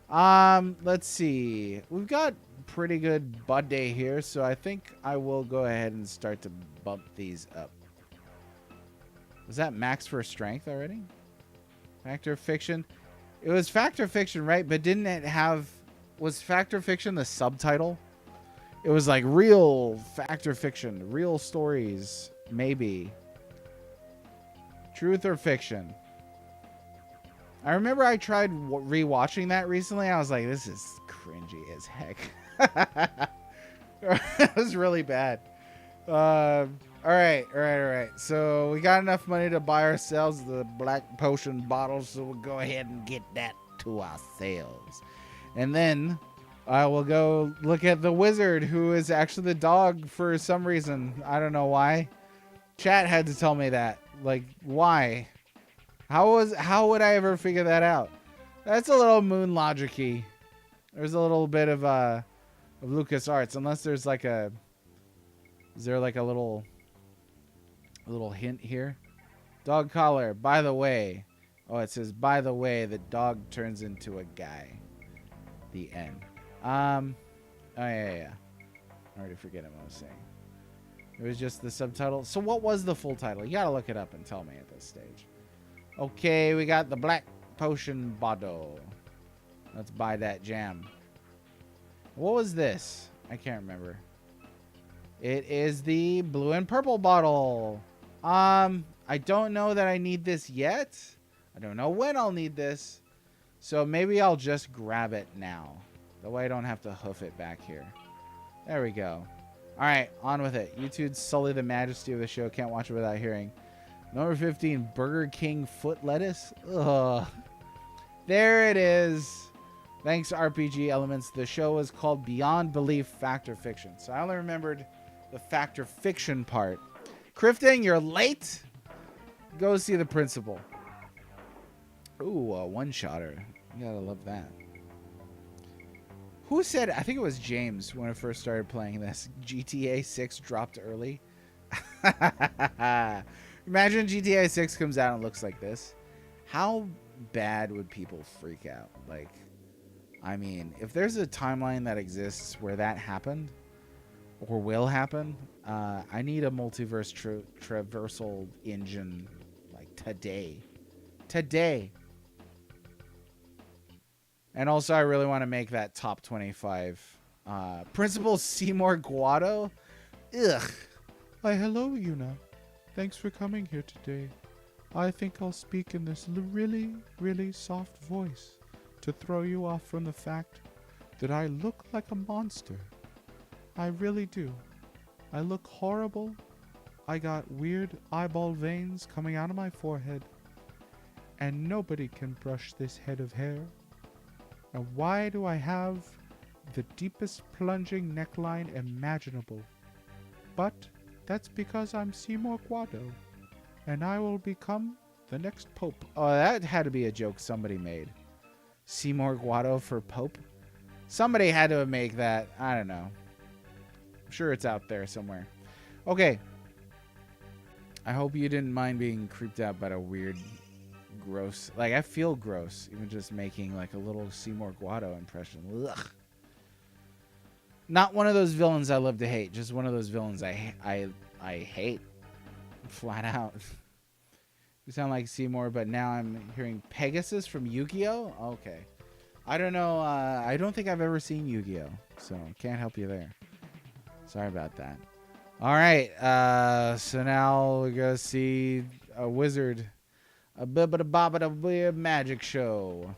Let's see. We've got pretty good bud day here, so I think I will go ahead and start to bump these up. Was that max for strength already? Factor fiction. It was factor fiction, right? But didn't it have... Was factor fiction the subtitle? It was like real factor fiction. Real stories. Maybe. Truth or fiction? I remember I tried rewatching that recently. I was like, this is cringy as heck. It was really bad. All right. So we got enough money to buy ourselves the black potion bottles, so we'll go ahead and get that to ourselves. And then I will go look at the wizard, who is actually the dog for some reason. I don't know why. Chat had to tell me that. Like, why? How would I ever figure that out? That's a little moon logic-y. There's a little bit of LucasArts, unless there's like a... Is there like a little hint here? Dog collar. By the way. Oh, it says, by the way, the dog turns into a guy. The end. Oh, yeah. I already forgetting what I was saying. It was just the subtitle. So what was the full title? You gotta look it up and tell me at this stage. Okay, we got the black potion bottle. Let's buy that jam. What was this? I can't remember. It is the blue and purple bottle. I don't know that I need this yet. I don't know when I'll need this. So maybe I'll just grab it now. That way I don't have to hoof it back here. There we go. All right, on with it. YouTube sully the majesty of the show. Can't watch it without hearing. Number 15, Burger King foot lettuce. Ugh. There it is. Thanks, RPG Elements. The show was called Beyond Belief Factor Fiction. So I only remembered the Factor Fiction part. Crifting, you're late. Go see the principal. Ooh, a one-shotter. You gotta love that. Who said, I think it was James when I first started playing this, GTA 6 dropped early. Imagine GTA 6 comes out and looks like this. How bad would people freak out? Like, I mean, if there's a timeline that exists where that happened or will happen, I need a multiverse traversal engine like today. Today. And also, I really want to make that top 25. Principal Seymour Guado? Ugh. Hi, hello, Yuna. Thanks for coming here today. I think I'll speak in this really, really soft voice to throw you off from the fact that I look like a monster. I really do. I look horrible. I got weird eyeball veins coming out of my forehead. And nobody can brush this head of hair. And why do I have the deepest plunging neckline imaginable? But that's because I'm Seymour Guado, and I will become the next Pope. Oh, that had to be a joke somebody made. Seymour Guado for Pope? Somebody had to make that. I don't know. I'm sure it's out there somewhere. Okay. I hope you didn't mind being creeped out by a weird gross. Like, I feel gross even just making like a little Seymour Guado impression. Ugh. Not one of those villains I love to hate. Just one of those villains I hate. Flat out. You sound like Seymour, but now I'm hearing Pegasus from Yu-Gi-Oh? Okay. I don't know. I don't think I've ever seen Yu-Gi-Oh, so can't help you there. Sorry about that. All right. So now we're going to see a wizard. A bibbida-bobbida magic show.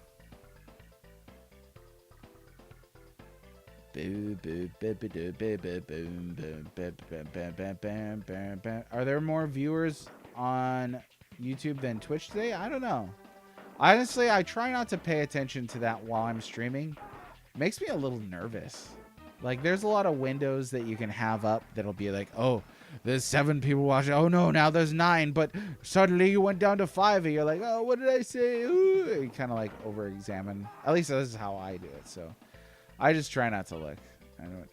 Are there more viewers on YouTube than Twitch today? I don't know. Honestly, I try not to pay attention to that while I'm streaming. It makes me a little nervous. Like, there's a lot of windows that you can have up that'll be like, oh, there's 7 people watching. Oh, no, now there's 9. But suddenly you went down to 5. And you're like, oh, what did I say? Ooh. You kind of like over-examine. At least this is how I do it. So I just try not to look.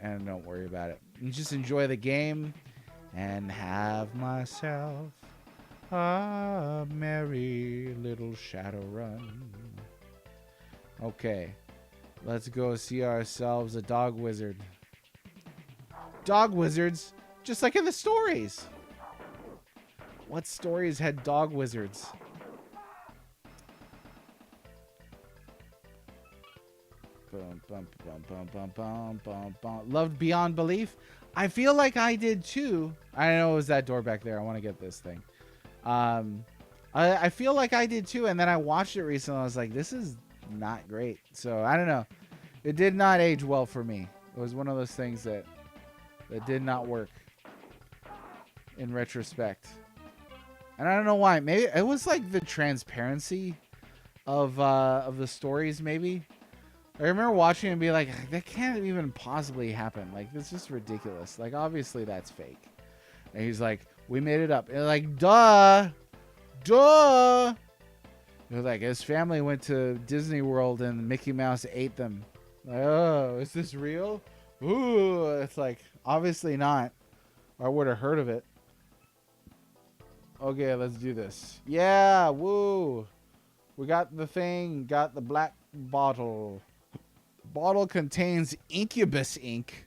And don't worry about it. And just enjoy the game and have myself a merry little Shadowrun. Okay. Let's go see ourselves a dog wizard. Dog wizards? Just like in the stories. What stories had dog wizards? Loved beyond belief? I feel like I did too. I know it was that door back there. I want to get this thing. I feel like I did too, and then I watched it recently. I was like, this is not great. So I don't know. It did not age well for me. It was one of those things that did not work in retrospect. And I don't know why. Maybe it was like the transparency of the stories. Maybe I remember watching it and be like, that can't even possibly happen. Like, this is ridiculous. Like, obviously that's fake. And he's like, we made it up. And like, duh. Like, his family went to Disney World and Mickey Mouse ate them. Like, oh, is this real? Ooh, it's like, obviously not. I would have heard of it. Okay, let's do this. Yeah, woo. We got the thing, got the black bottle. Bottle contains incubus ink.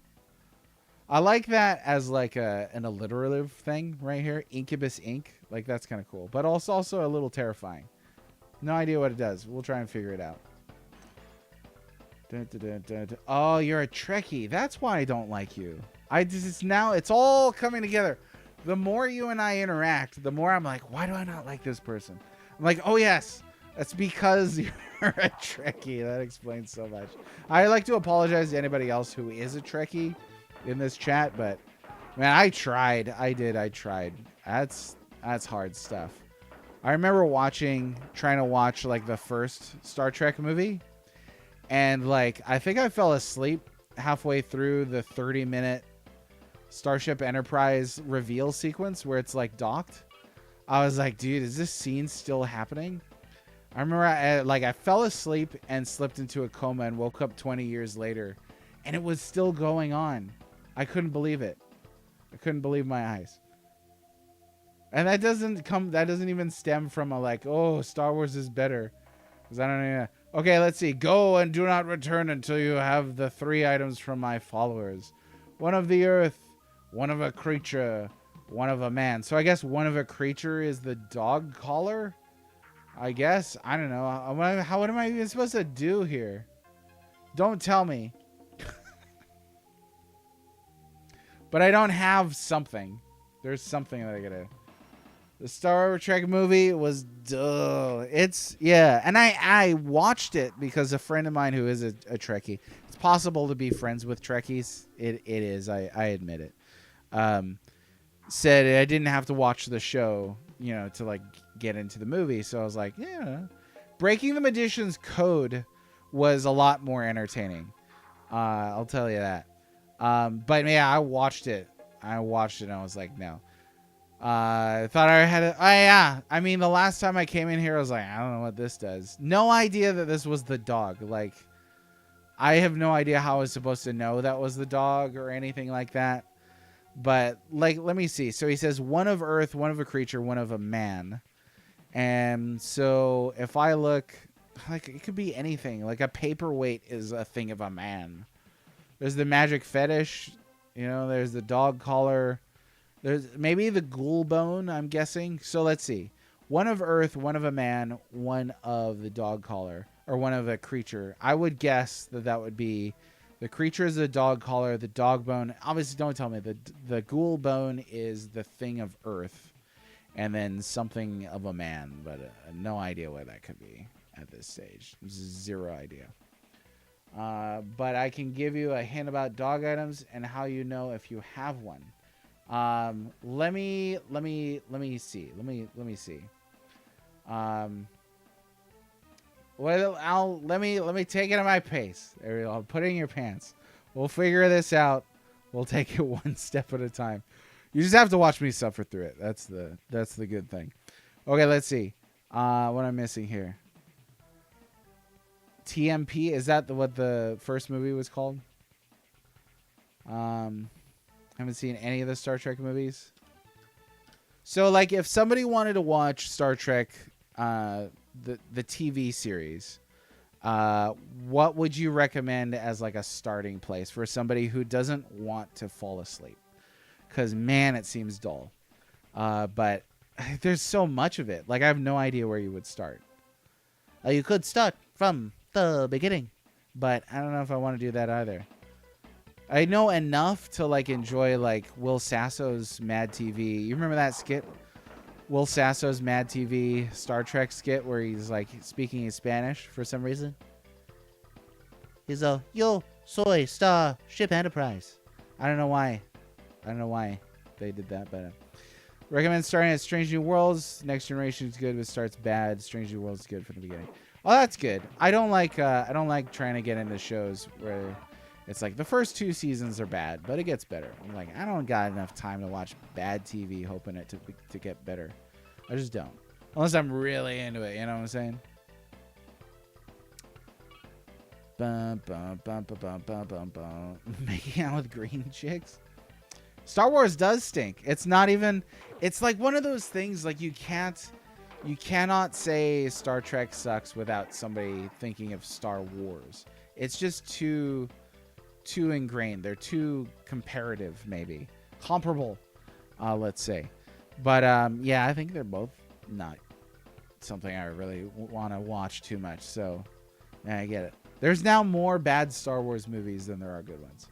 I like that as like an alliterative thing right here. Incubus ink. Like, that's kind of cool. But also a little terrifying. No idea what it does. We'll try and figure it out. Dun, dun, dun, dun, dun. Oh, you're a Trekkie. That's why I don't like you. It's all coming together. The more you and I interact, the more I'm like, why do I not like this person? I'm like, oh yes, that's because you're a Trekkie. That explains so much. I like to apologize to anybody else who is a Trekkie in this chat, but man, I tried. I tried. That's hard stuff. I remember trying to watch like the first Star Trek movie, and like I think I fell asleep halfway through the 30-minute Starship Enterprise reveal sequence where it's like docked. I was like, dude, is this scene still happening? I remember I fell asleep and slipped into a coma and woke up 20 years later, and it was still going on. I couldn't believe it. I couldn't believe my eyes. And that doesn't even stem from a like, oh, Star Wars is better. Because I don't know. Okay, let's see. Go and do not return until you have the 3 items from my followers. One of the earth, one of a creature, one of a man. So I guess one of a creature is the dog collar? I guess. I don't know. What am I even supposed to do here? Don't tell me. But I don't have something. There's something that I gotta... The Star Trek movie was dull. Yeah. And I watched it because a friend of mine who is a Trekkie. It's possible to be friends with Trekkies. It is. I admit it. Said I didn't have to watch the show, to like get into the movie. So I was like, yeah. Breaking the Magician's Code was a lot more entertaining. I'll tell you that. But yeah, I watched it. And I was like, no. I thought I had it. Oh, yeah. I mean, the last time I came in here, I was like, I don't know what this does. No idea that this was the dog. Like, I have no idea how I was supposed to know that was the dog or anything like that. But, like, let me see. So he says, one of earth, one of a creature, one of a man. And so if I look, like, it could be anything. Like a paperweight is a thing of a man. There's the magic fetish. You know, there's the dog collar. There's maybe the ghoul bone, I'm guessing. So let's see. One of earth, one of a man, one of the dog collar, or one of a creature. I would guess that that would be the creature is the dog collar, the dog bone. Obviously, don't tell me. The ghoul bone is the thing of earth, and then something of a man, but no idea what that could be at this stage. Zero idea. But I can give you a hint about dog items and how you know if you have one. Let me see. Let me see. Well, let me take it at my pace. There we go. I'll put it in your pants. We'll figure this out. We'll take it one step at a time. You just have to watch me suffer through it. That's the good thing. Okay, let's see. What I'm missing here. TMP, is that what the first movie was called? Haven't seen any of the Star Trek movies. So, like, if somebody wanted to watch Star Trek, the TV series, what would you recommend as like a starting place for somebody who doesn't want to fall asleep? Because, man, it seems dull. But there's so much of it. Like, I have no idea where you would start. You could start from the beginning, but I don't know if I want to do that either. I know enough to like enjoy like Will Sasso's Mad TV. You remember that skit? Will Sasso's Mad TV Star Trek skit where he's like speaking in Spanish for some reason. He's a yo soy Starship Enterprise. I don't know why. I don't know why they did that, but recommend starting at Strange New Worlds. Next Generation is good, but starts bad. Strange New Worlds is good from the beginning. Oh, that's good. I don't like trying to get into shows where it's like the first 2 seasons are bad, but it gets better. I'm like, I don't got enough time to watch bad TV hoping it to get better. I just don't. Unless I'm really into it, you know what I'm saying? Bum, bum, bum, bum, bum, bum, bum, bum. Making out with green chicks? Star Wars does stink. It's not even... It's like one of those things, like you cannot say Star Trek sucks without somebody thinking of Star Wars. It's just too ingrained. They're too comparative, maybe. Comparable, let's say. But, yeah, I think they're both not something I really want to watch too much. So, yeah, I get it. There's now more bad Star Wars movies than there are good ones.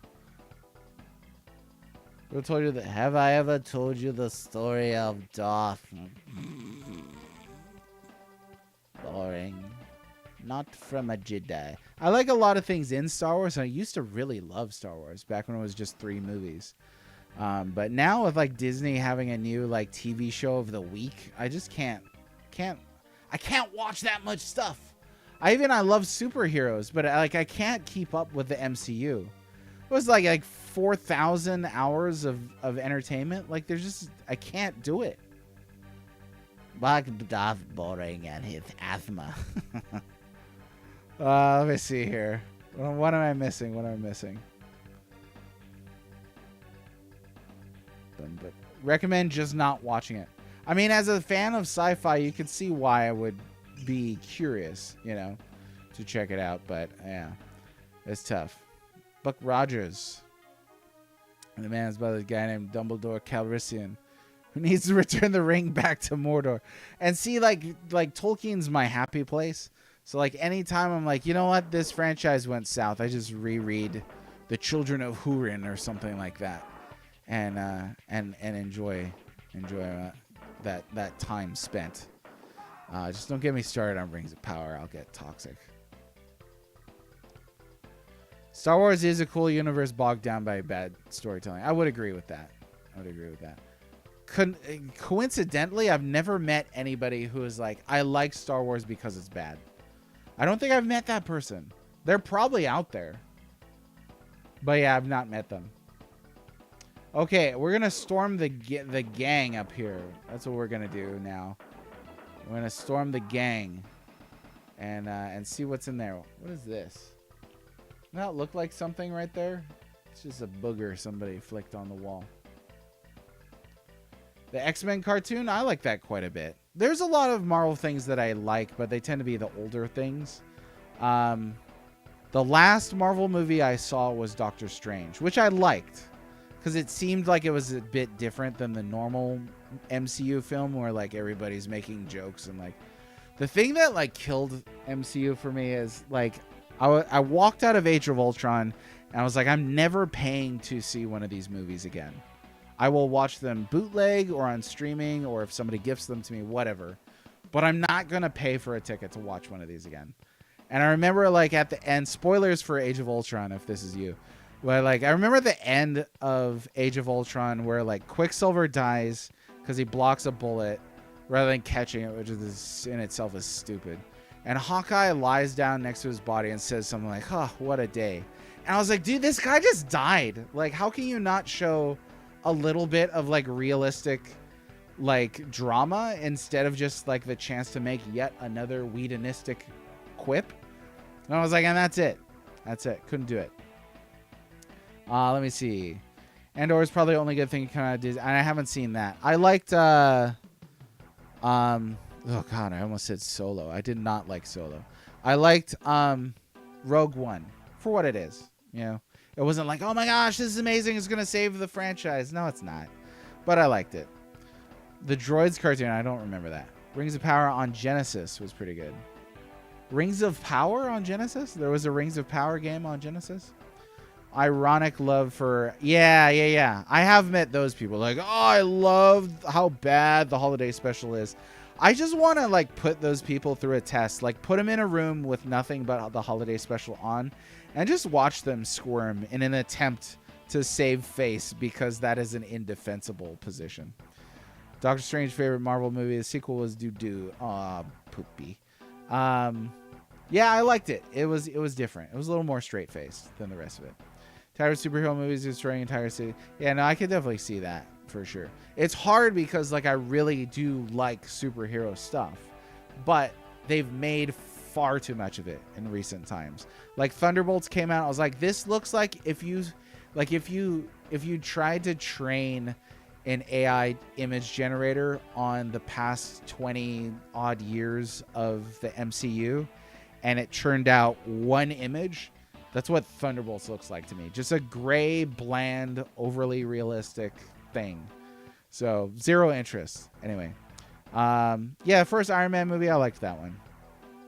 Have I ever told you the story of Darth? Boring. Not from a Jedi. I like a lot of things in Star Wars. I used to really love Star Wars back when it was just 3 movies. But now with like Disney having a new like TV show of the week, I just can't watch that much stuff. I love superheroes, but I can't keep up with the MCU. It was like 4,000 hours of entertainment. Like I can't do it. Like Darth boring and his asthma. Let me see here. What am I missing? But recommend just not watching it. I mean, as a fan of sci-fi, you could see why I would be curious, you know, to check it out. But yeah, it's tough. Buck Rogers. And the man's by the guy named Dumbledore Calrissian, who needs to return the ring back to Mordor. And see, like Tolkien's my happy place. So like anytime I'm like, you know what, this franchise went south, I just reread The Children of Húrin or something like that, and enjoy that time spent. Just don't get me started on Rings of Power. I'll get toxic. Star Wars is a cool universe bogged down by bad storytelling. I would agree with that. Coincidentally, I've never met anybody who is like, I like Star Wars because it's bad. I don't think I've met that person. They're probably out there. But yeah, I've not met them. Okay, we're going to storm the gang up here. That's what we're going to do now. We're going to storm the gang and see what's in there. What is this? Doesn't that look like something right there? It's just a booger somebody flicked on the wall. The X-Men cartoon, I like that quite a bit. There's a lot of Marvel things that I like, but they tend to be the older things. The last Marvel movie I saw was Doctor Strange, which I liked because it seemed like it was a bit different than the normal MCU film where like everybody's making jokes and like the thing that like killed MCU for me is like I walked out of Age of Ultron and I was like, I'm never paying to see one of these movies again. I will watch them bootleg or on streaming or if somebody gifts them to me, whatever. But I'm not going to pay for a ticket to watch one of these again. And I remember like at the end, spoilers for Age of Ultron if this is you. But like I remember the end of Age of Ultron where like Quicksilver dies because he blocks a bullet rather than catching it, which is in itself is stupid. And Hawkeye lies down next to his body and says something like, "Oh, what a day." And I was like, dude, this guy just died. Like, how can you not show a little bit of like realistic like drama instead of just like the chance to make yet another Whedonistic quip? And I was like, and that's it. That's it. Couldn't do it. Let me see. Andor is probably the only good thing you kind of did, and I haven't seen that. I liked oh god, I almost said Solo. I did not like Solo. I liked Rogue One for what it is. You know, it wasn't like, oh my gosh, this is amazing, it's gonna save the franchise. No, it's not. But I liked it. The Droids cartoon, I don't remember that. Rings of Power on Genesis was pretty good. Rings of Power on Genesis? There was a Rings of Power game on Genesis? Ironic love for... Yeah. I have met those people. Like, oh, I love how bad the holiday special is. I just want to, like, put those people through a test. Like, put them in a room with nothing but the holiday special on and just watch them squirm in an attempt to save face because that is an indefensible position. Doctor Strange's favorite Marvel movie. The sequel was Doo-Doo. Aw, poopy. Yeah, I liked it. It was different. It was a little more straight-faced than the rest of it. Tired of superhero movies destroying entire city. Yeah, no, I could definitely see that for sure. It's hard because like I really do like superhero stuff, but they've made far too much of it in recent times. Like Thunderbolts came out, I was like, this looks like if you tried to train an AI image generator on the past 20 odd years of the MCU and it churned out one image. That's what Thunderbolts looks like to me. Just a gray, bland, overly realistic thing. So, zero interest. Anyway. Yeah, first Iron Man movie, I liked that one.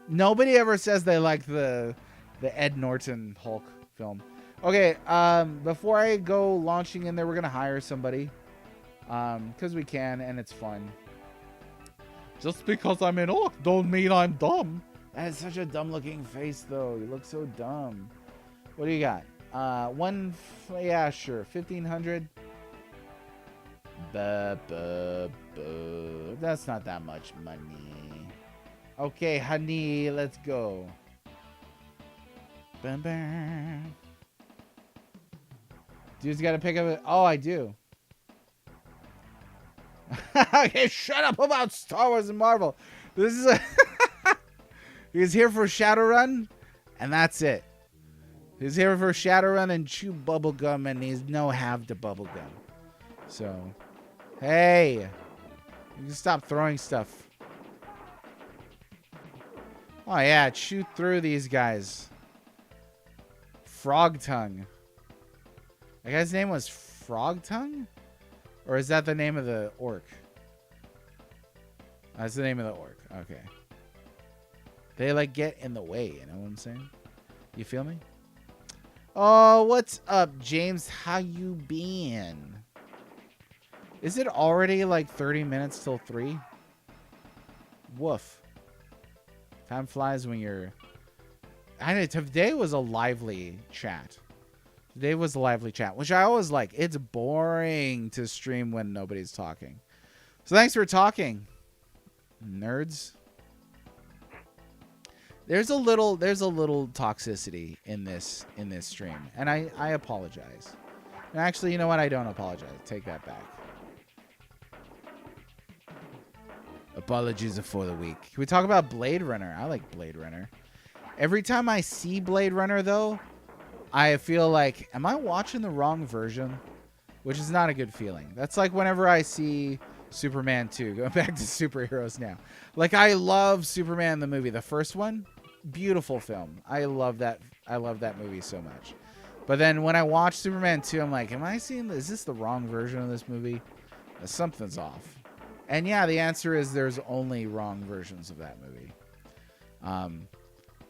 Nobody ever says they like the Ed Norton Hulk film. Okay, before I go launching in there, we're going to hire somebody. Because we can, and it's fun. Just because I'm an orc don't mean I'm dumb. That is such a dumb-looking face, though. You look so dumb. What do you got? Yeah, sure. 1,500. That's not that much money. Okay, honey, let's go. Dude's got to pick up it. Oh, I do. Okay, shut up about Star Wars and Marvel. This is a... He's here for Shadowrun, and that's it. He's here for Shadowrun and chew bubblegum, and he's no have to bubblegum. So, hey, you can stop throwing stuff. Oh yeah, shoot through these guys. Frog Tongue. That guy's name was Frog Tongue? Or is that the name of the orc? That's the name of the orc. Okay. They like get in the way, you know what I'm saying? You feel me? Oh, what's up, James? How you been? Is it already like 30 minutes till 3? Woof. Time flies when you're... I know, today was a lively chat. Today was a lively chat, which I always like. It's boring to stream when nobody's talking. So thanks for talking, nerds. There's a little toxicity in this stream, and I apologize. And actually, you know what? I don't apologize. Take that back. Apologies are for the weak. Can we talk about Blade Runner? I like Blade Runner. Every time I see Blade Runner, though, I feel like, am I watching the wrong version? Which is not a good feeling. That's like whenever I see Superman 2. Going back to superheroes now. Like, I love Superman the movie. The first one, beautiful film. I love that movie so much. But then when I watch Superman 2, I'm like, am I seeing, is this the wrong version of this movie? Something's off. And yeah, the answer is there's only wrong versions of that movie. I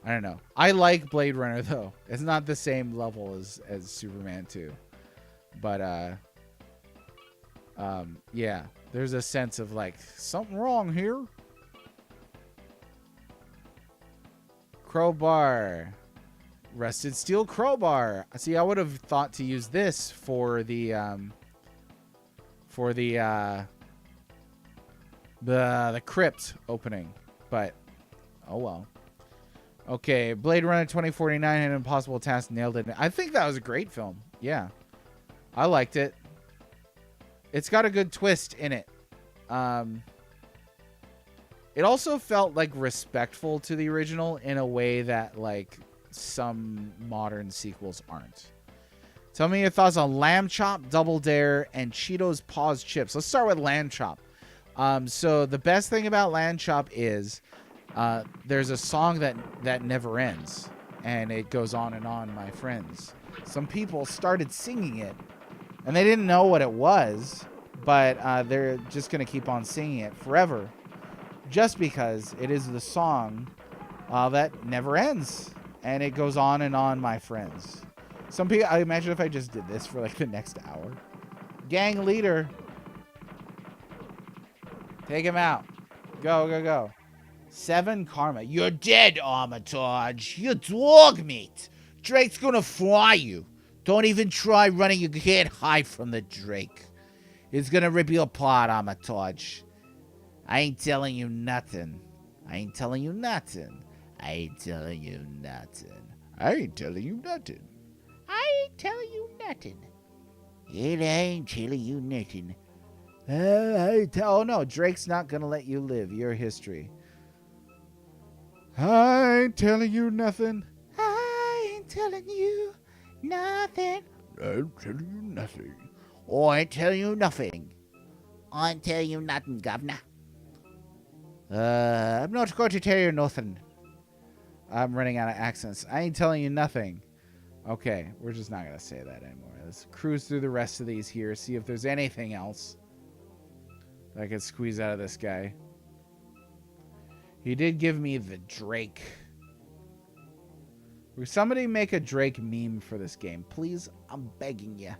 don't know. I like Blade Runner though. It's not the same level as Superman 2. But yeah, there's a sense of like something wrong here. Crowbar. Rusted steel crowbar. See, I would have thought to use this for the crypt opening, but oh well. Okay, Blade Runner 2049 had an impossible task, nailed it. I think that was a great film. Yeah, I liked it. It's got a good twist in it. It also felt like respectful to the original in a way that like some modern sequels aren't. Tell me your thoughts on Lamb Chop, Double Dare, and Cheetos Paws Chips. Let's start with Lamb Chop. So the best thing about Lamb Chop is there's a song that never ends, and it goes on and on, my friends. Some people started singing it, and they didn't know what it was, but they're just going to keep on singing it forever, just because it is the song that never ends. And it goes on and on, my friends. Some people, I imagine if I just did this for like the next hour. Gang leader. Take him out. Go, go, go. 7 karma. You're dead, Armitage. You're dog meat. Drake's gonna fry you. Don't even try running. You can't hide from the Drake. He's gonna rip you apart, Armitage. I ain't telling you nothing. I ain't telling you nothing. I ain't telling you nothing. I ain't telling you nothing. I ain't telling you nothing. It ain't telling you nothing. Oh no, Drake's not gonna let you live your history. I ain't telling you nothing. I ain't telling you nothing. I ain't telling you nothing. Oh, I ain't telling you nothing. I ain't telling you nothing, governor. I'm not going to tell you nothing. I'm running out of accents. I ain't telling you nothing. Okay, we're just not going to say that anymore. Let's cruise through the rest of these here, see if there's anything else that I can squeeze out of this guy. He did give me the Drake. Will somebody make a Drake meme for this game? Please, I'm begging you.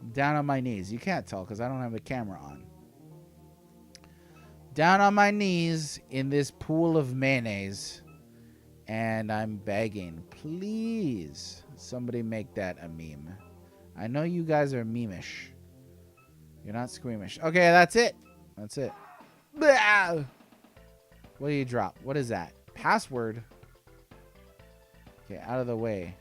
I'm down on my knees. You can't tell because I don't have the camera on. Down on my knees in this pool of mayonnaise, and I'm begging, please, somebody make that a meme. I know you guys are memeish. You're not squeamish. Okay, that's it. That's it. Blah! What do you drop? What is that? Password. Okay, out of the way.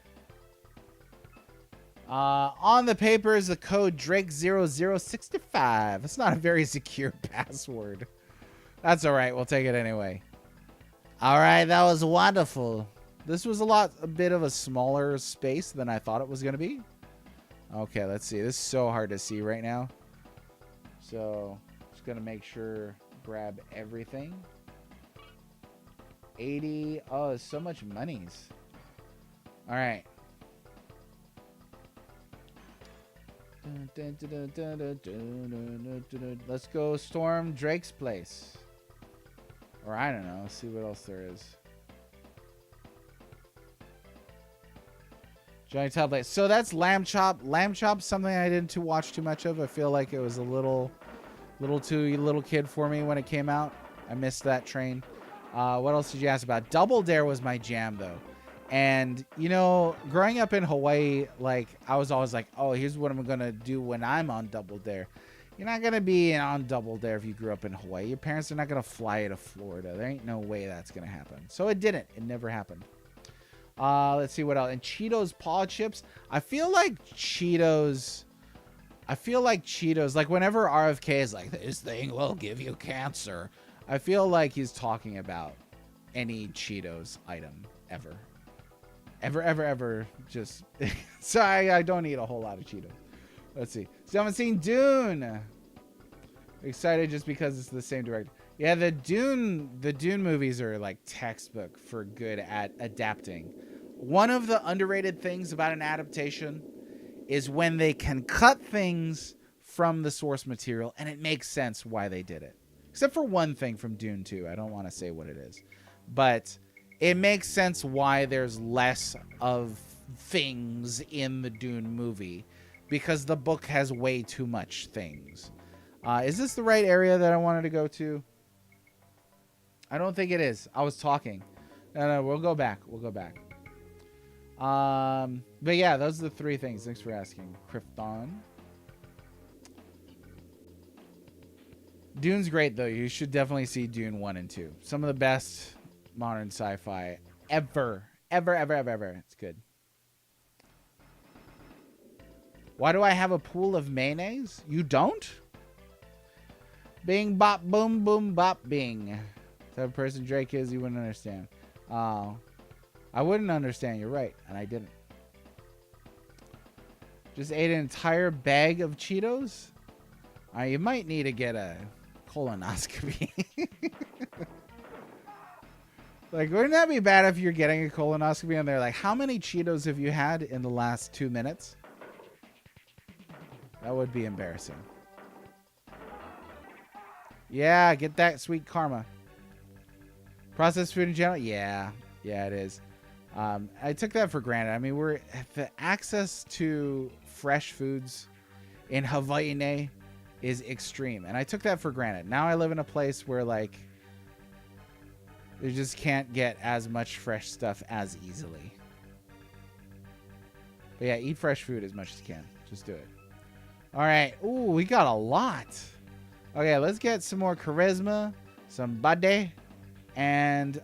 On the paper is the code Drake0065. It's not a very secure password. That's all right. We'll take it anyway. All right. That was wonderful. This was a bit of a smaller space than I thought it was going to be. Okay. Let's see. This is so hard to see right now. So just going to make sure, grab everything. 80. Oh, there's so much monies. All right. Let's go storm Drake's place. Or I don't know. Let's see what else there is. Johnny Tablet. So that's Lamb Chop. Lamb Chop's something I didn't watch too much of. I feel like it was a little kid for me when it came out. I missed that train. What else did you ask about? Double Dare was my jam though. And, you know, growing up in Hawaii, like, I was always like, oh, here's what I'm going to do when I'm on Double Dare. You're not going to be on Double Dare if you grew up in Hawaii. Your parents are not going to fly you to Florida. There ain't no way that's going to happen. So it didn't. It never happened. Let's see what else. And Cheetos Paw Chips. I feel like Cheetos, like whenever RFK is like, this thing will give you cancer, I feel like he's talking about any Cheetos item ever. Ever. Just, so I don't eat a whole lot of Cheetos. Let's see. Still haven't seen Dune. Excited just because it's the same director. Yeah, the Dune movies are like textbook for good at adapting. One of the underrated things about an adaptation is when they can cut things from the source material and it makes sense why they did it. Except for one thing from Dune 2. I don't want to say what it is. But it makes sense why there's less of things in the Dune movie because the book has way too much things. Is this the right area that I wanted to go to? I don't think it is. I was talking. No, we'll go back. We'll go back. But yeah, those are the three things. Thanks for asking. Krypton. Dune's great, though. You should definitely see Dune 1 and 2. Some of the best modern sci-fi ever. Ever. It's good. Why do I have a pool of mayonnaise? You don't? Bing, bop, boom, boom, bop, bing. The type of person Drake is, you wouldn't understand. I wouldn't understand. You're right. And I didn't. Just ate an entire bag of Cheetos? You might need to get a colonoscopy. Like, wouldn't that be bad if you're getting a colonoscopy and they're like, how many Cheetos have you had in the last 2 minutes? That would be embarrassing. Yeah, get that sweet karma. Processed food in general? Yeah, it is. I took that for granted. I mean, the access to fresh foods in Hawaii is extreme, and I took that for granted. Now I live in a place where like you just can't get as much fresh stuff as easily. But yeah, eat fresh food as much as you can. Just do it. All right. Ooh, we got a lot. Okay, let's get some more charisma, some body, and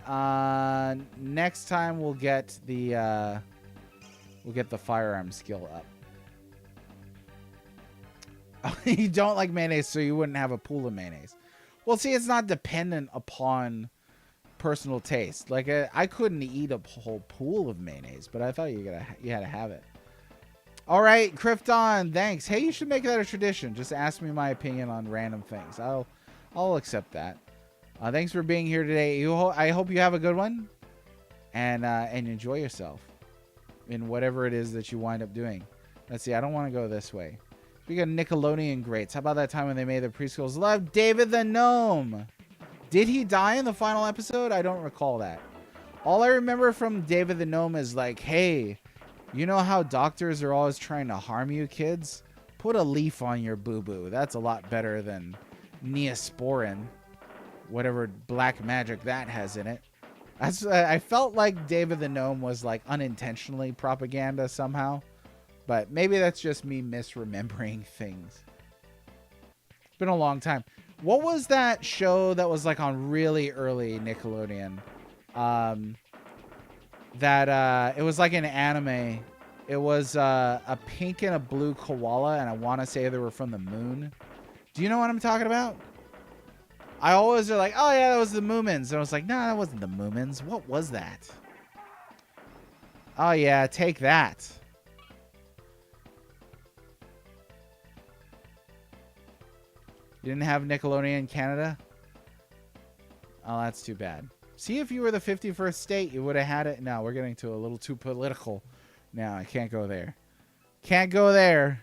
next time we'll get the firearm skill up. You don't like mayonnaise, so you wouldn't have a pool of mayonnaise. Well, see, it's not dependent upon personal taste. Like I couldn't eat a whole pool of mayonnaise, but I thought you had to have it. All right, Krypton, thanks. Hey, you should make that a tradition. Just ask me my opinion on random things. I'll accept that. Thanks for being here today. I hope you have a good one, and enjoy yourself in whatever it is that you wind up doing. Let's see. I don't want to go this way. We got Nickelodeon greats. How about that time when they made the preschools love David the Gnome? Did he die in the final episode? I don't recall that. All I remember from David the Gnome is like, hey, you know how doctors are always trying to harm you, kids? Put a leaf on your boo-boo. That's a lot better than Neosporin. Whatever black magic that has in it. I felt like David the Gnome was like unintentionally propaganda somehow. But maybe that's just me misremembering things. It's been a long time. What was that show that was like on really early Nickelodeon? It was like an anime. It was a pink and a blue koala, and I want to say they were from the moon. Do you know what I'm talking about? I always are like, oh yeah, that was the Moomins. And I was like, no, that wasn't the Moomins. What was that? Oh yeah, take that. You didn't have Nickelodeon in Canada? Oh, that's too bad. See, if you were the 51st state, you would have had it. No, we're getting to a little too political. No, I can't go there. Can't go there.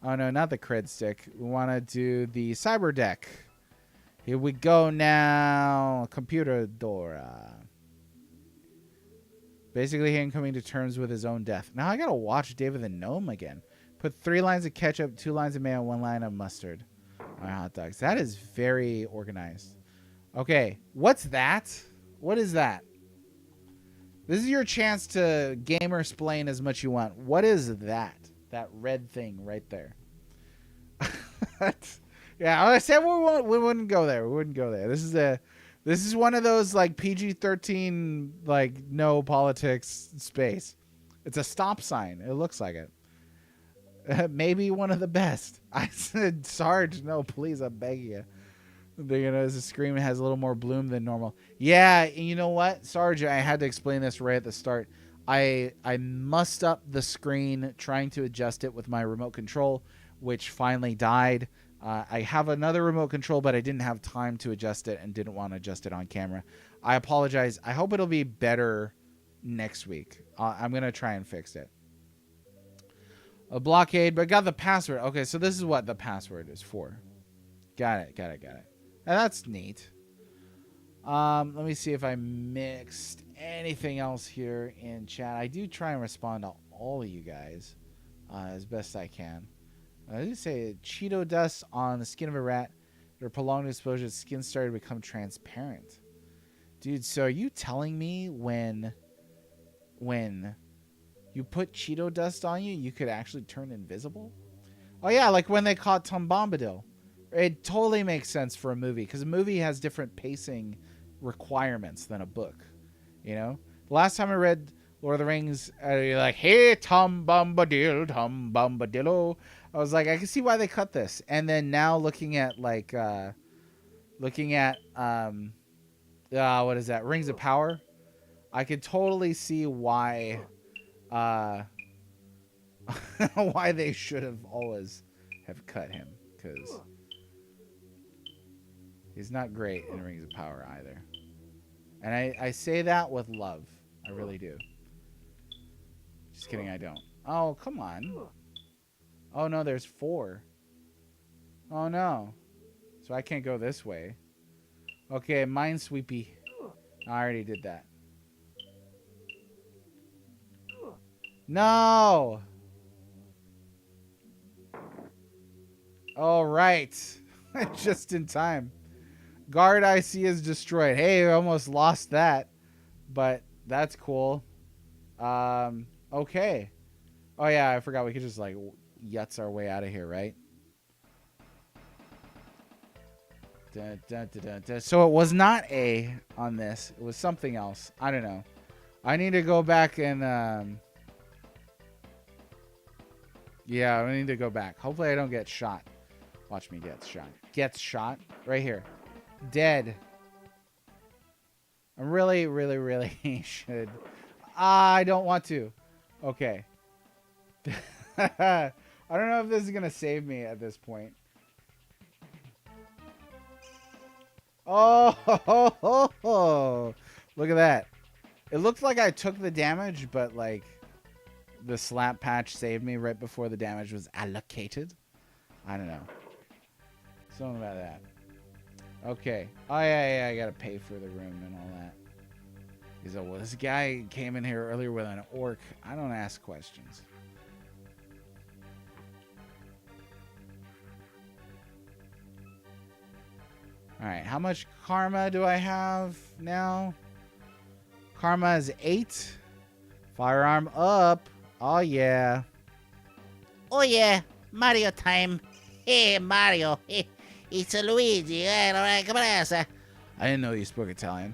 Oh, no, not the cred stick. We want to do the cyber deck. Here we go now. Computer Dora. Basically, him coming to terms with his own death. Now I got to watch David the Gnome again. Put 3 lines of ketchup, 2 lines of mayo, 1 line of mustard. My hot dogs. That is very organized. Okay, what's that? What is that? This is your chance to gamer-splain as much you want. What is that? That red thing right there. Yeah, I said we wouldn't go there. We wouldn't go there. This is one of those like PG-13 like no politics space. It's a stop sign. It looks like it. Maybe one of the best. I said, Sarge, no, please, I'm begging you. The screen has a little more bloom than normal. Yeah, and you know what, Sarge, I had to explain this right at the start. I mussed up the screen trying to adjust it with my remote control, which finally died. I have another remote control, but I didn't have time to adjust it and didn't want to adjust it on camera. I apologize. I hope it'll be better next week. I'm going to try and fix it. A blockade, but got the password. Okay, so this is what the password is for. Got it. And that's neat. Let me see if I mixed anything else here in chat. I do try and respond to all of you guys as best I can. I did say Cheeto dust on the skin of a rat. Their prolonged exposure, the skin started to become transparent. Dude, so are you telling me when you put Cheeto dust on you, you could actually turn invisible? Oh yeah, like when they caught Tom Bombadil. It totally makes sense for a movie, because a movie has different pacing requirements than a book. You know? The last time I read Lord of the Rings, you're like, hey, Tom Bombadil, Tom Bombadillo. I was like, I can see why they cut this. And then now looking at what is that? Rings of Power. I could totally see why why they should have always have cut him, because he's not great in Rings of Power either. And I say that with love. I really do. Just kidding, I don't. Oh, come on. Oh, no, there's 4. Oh, no. So I can't go this way. Okay, Minesweepy. I already did that. No! All right. Just in time. Guard IC is destroyed. Hey, we almost lost that. But that's cool. Okay. Oh, yeah, I forgot we could just, like, yutz our way out of here, right? Dun, dun, dun, dun, dun. So it was not A on this. It was something else. I don't know. I need to go back and... Yeah, I need to go back. Hopefully I don't get shot. Watch me get shot. Gets shot. Right here. Dead. I really, really, really should. I don't want to. Okay. I don't know if this is going to save me at this point. Oh, look at that. It looked like I took the damage, but like the slap patch saved me right before the damage was allocated. I don't know. Something about that. Okay. Oh, yeah, I gotta pay for the room and all that. He's like, well, this guy came in here earlier with an orc. I don't ask questions. All right, how much karma do I have now? Karma is 8. Firearm up. Oh, yeah. Oh yeah, Mario time. Hey Mario, it's Luigi. Come on, I didn't know you spoke Italian.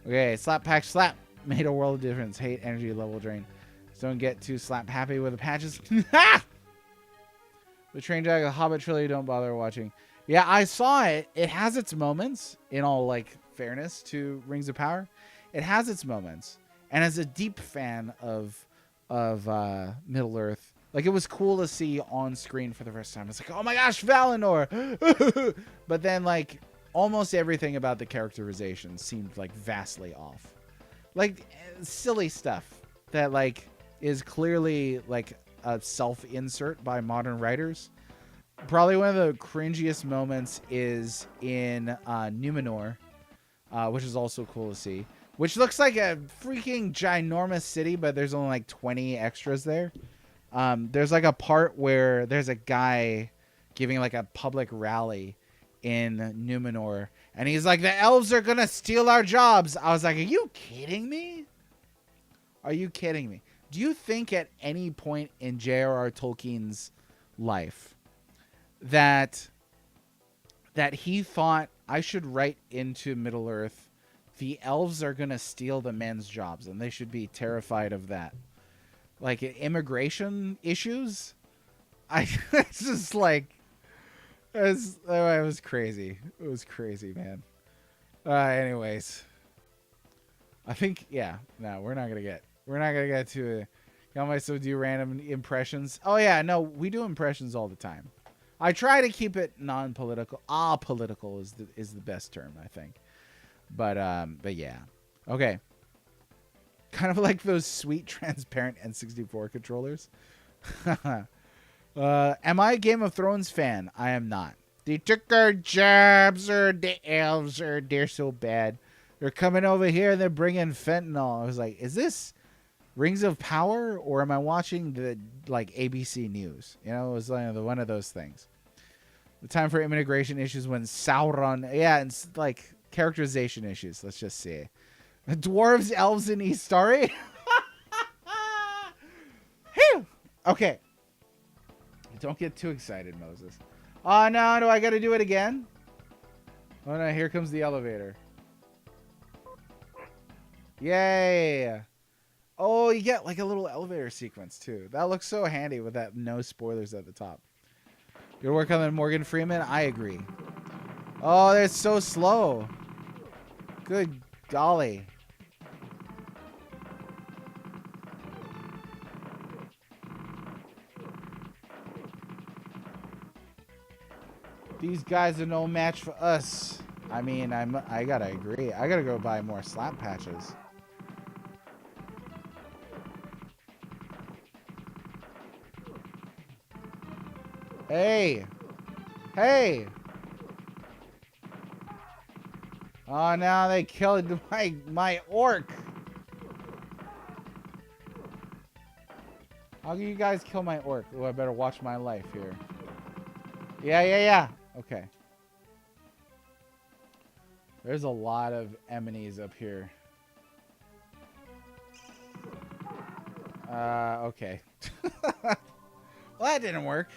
Okay, slap patch slap. Made a world of difference. Hate energy level drain. So don't get too slap happy with the patches. The Train Jag, the Hobbit trilogy, don't bother watching. Yeah, I saw it. It has its moments, in all like fairness to Rings of Power. It has its moments. And as a deep fan of Middle Earth, like it was cool to see on screen for the first time. It's like, oh my gosh, Valinor! But then like almost everything about the characterization seemed like vastly off. Like silly stuff that like is clearly like a self-insert by modern writers. Probably one of the cringiest moments is in Numenor, which is also cool to see. Which looks like a freaking ginormous city, but there's only like 20 extras there. There's like a part where there's a guy giving like a public rally in Numenor, and he's like, the elves are gonna steal our jobs. I was like, are you kidding me? Are you kidding me? Do you think at any point in J.R.R. Tolkien's life that he thought, I should write into Middle Earth, the elves are going to steal the men's jobs and they should be terrified of that? Like immigration issues? It's just like, it was crazy. It was crazy, man. Anyways, I think, yeah, no, we're not going to get to, y'all might still do random impressions. Oh yeah, no, we do impressions all the time. I try to keep it non-political. Apolitical is the best term, I think. But yeah. Okay. Kind of like those sweet transparent N64 controllers. Am I a Game of Thrones fan? I am not. They took our jobs, or the elves, or they're so bad. They're coming over here and they're bringing fentanyl. I was like, is this Rings of Power, or am I watching the like ABC News? You know, it was like one of those things. The time for immigration issues when Sauron, yeah, and like characterization issues. Let's just see. Dwarves, elves, and Istari. Okay. Don't get too excited, Moses. Oh no, do I got to do it again? Oh no, here comes the elevator. Yay. Oh, you get like a little elevator sequence too. That looks so handy with that no spoilers at the top. Good work on the Morgan Freeman. I agree. Oh, they're so slow. Good golly. These guys are no match for us. I mean, I gotta agree. I gotta go buy more slap patches. Hey! Hey! Oh, now they killed my orc. How can you guys kill my orc? Oh, I better watch my life here. Yeah. Okay. There's a lot of enemies up here. Okay. Well, that didn't work.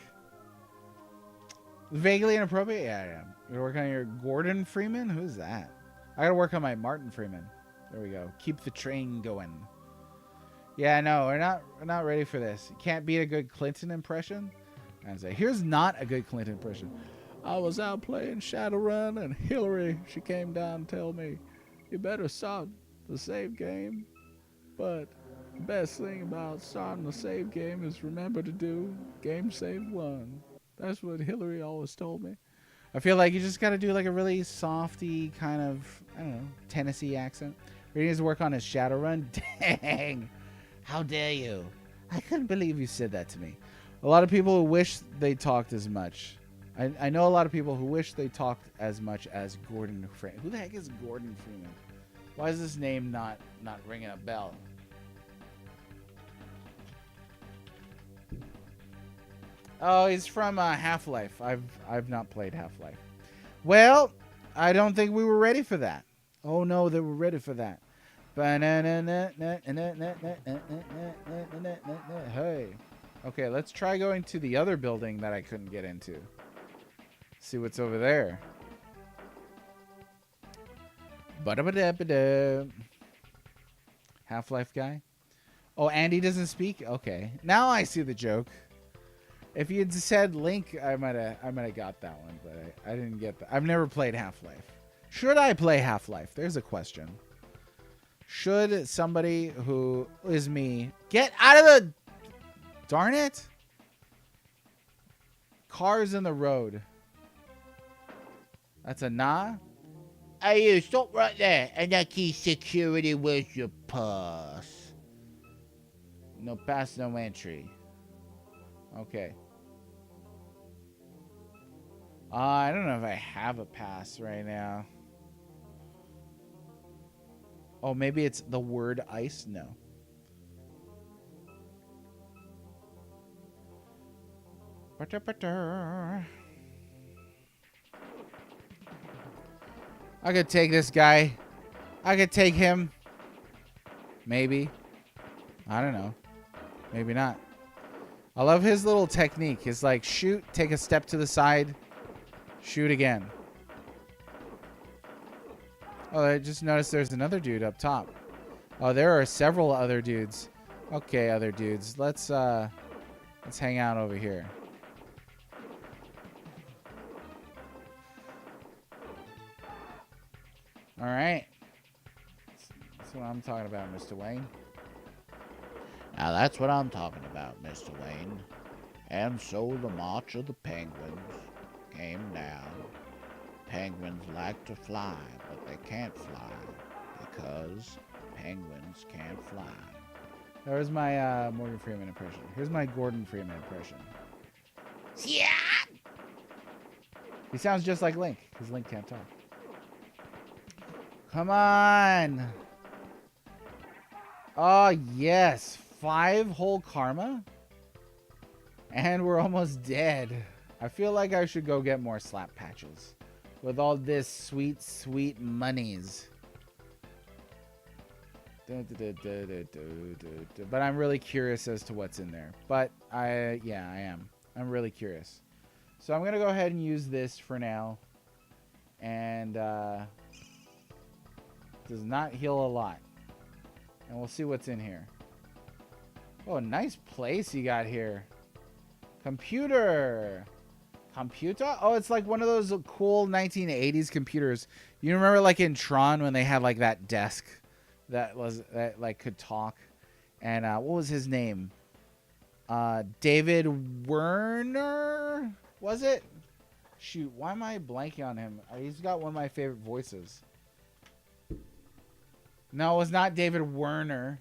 Vaguely inappropriate? Yeah. You gotta work on your Gordon Freeman? Who's that? I gotta work on my Martin Freeman. There we go. Keep the train going. Yeah, no, we're not ready for this. You can't beat a good Clinton impression. And say, here's not a good Clinton impression. I was out playing Shadowrun, and Hillary, she came down and told me, you better start the save game. But the best thing about starting the save game is remember to do game save 1. That's what Hillary always told me. I feel like you just got to do like a really softy kind of, I don't know, Tennessee accent. He needs to work on his Shadowrun. Dang. How dare you? I couldn't believe you said that to me. A lot of people who wish they talked as much. I know a lot of people who wish they talked as much as Gordon Freeman. Who the heck is Gordon Freeman? Why is this name not ringing a bell? Oh, he's from Half-Life. I've not played Half-Life. Well, I don't think we were ready for that. Oh no, they were ready for that. Hey. Okay, let's try going to the other building that I couldn't get into. See what's over there. Half-Life guy. Oh, Andy doesn't speak? Okay. Now I see the joke. If you had said Link, I might have got that one, but I didn't get that. I've never played Half-Life. Should I play Half-Life? There's a question. Should somebody who is me get out of the... Darn it. Cars in the road. That's a nah. Hey, you stop right there. And that key security, where's your pass? No pass, no entry. Okay. I don't know if I have a pass right now. Oh, maybe it's the word ice? No. I could take this guy. I could take him. Maybe. I don't know. Maybe not. I love his little technique. It's like shoot, take a step to the side, shoot again. Oh, I just noticed there's another dude up top. Oh, there are several other dudes. Okay, other dudes. Let's hang out over here. All right. That's what I'm talking about, Mr. Wayne. Now that's what I'm talking about, Mr. Wayne. And so the march of the penguins came down. Penguins like to fly, but they can't fly because penguins can't fly. There's my Morgan Freeman impression. Here's my Gordon Freeman impression. Yeah. He sounds just like Link, because Link can't talk. Come on! Oh, yes. 5 whole karma? And we're almost dead. I feel like I should go get more slap patches. With all this sweet, sweet monies. But I'm really curious as to what's in there. But I am. I'm really curious. So I'm going to go ahead and use this for now. And does not heal a lot. And we'll see what's in here. Oh, nice place you got here. Computer. Computer? Oh, it's like one of those cool 1980s computers. You remember like in Tron when they had like that desk that like could talk? And what was his name? David Werner? Was it? Shoot, why am I blanking on him? He's got one of my favorite voices. No, it was not David Werner.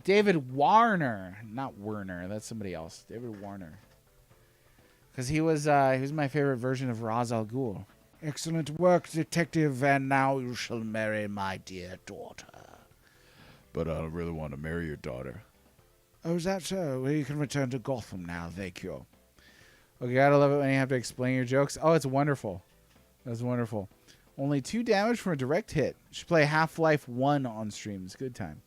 David Warner, not Werner. That's somebody else. David Warner. Because he was my favorite version of Ra's al Ghul. Excellent work, detective, and now you shall marry my dear daughter. But I don't really want to marry your daughter. Oh, is that so? Well, you can return to Gotham now, thank you. Okay, gotta love it when you have to explain your jokes. Oh, it's wonderful. That's wonderful. Only 2 damage from a direct hit. Should play Half-Life 1 on streams. Good time.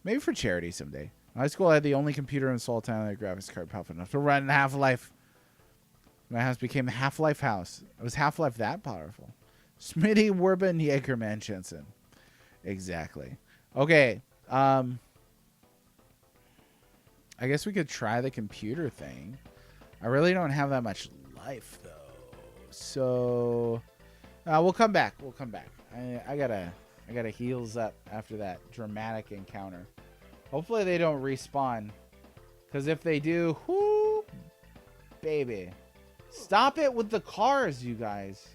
Maybe for charity someday. In high school, I had the only computer in Small Town that graphics card powerful enough to run Half-Life. My house became the Half-Life house. It was Half-Life that powerful. Smitty, Werben, Jägerman, Jensen. Exactly. Okay. I guess we could try the computer thing. I really don't have that much life, though. So we'll come back. We'll come back. I gotta heals up after that dramatic encounter. Hopefully they don't respawn. Because if they do, whoo, baby. Stop it with the cars, you guys.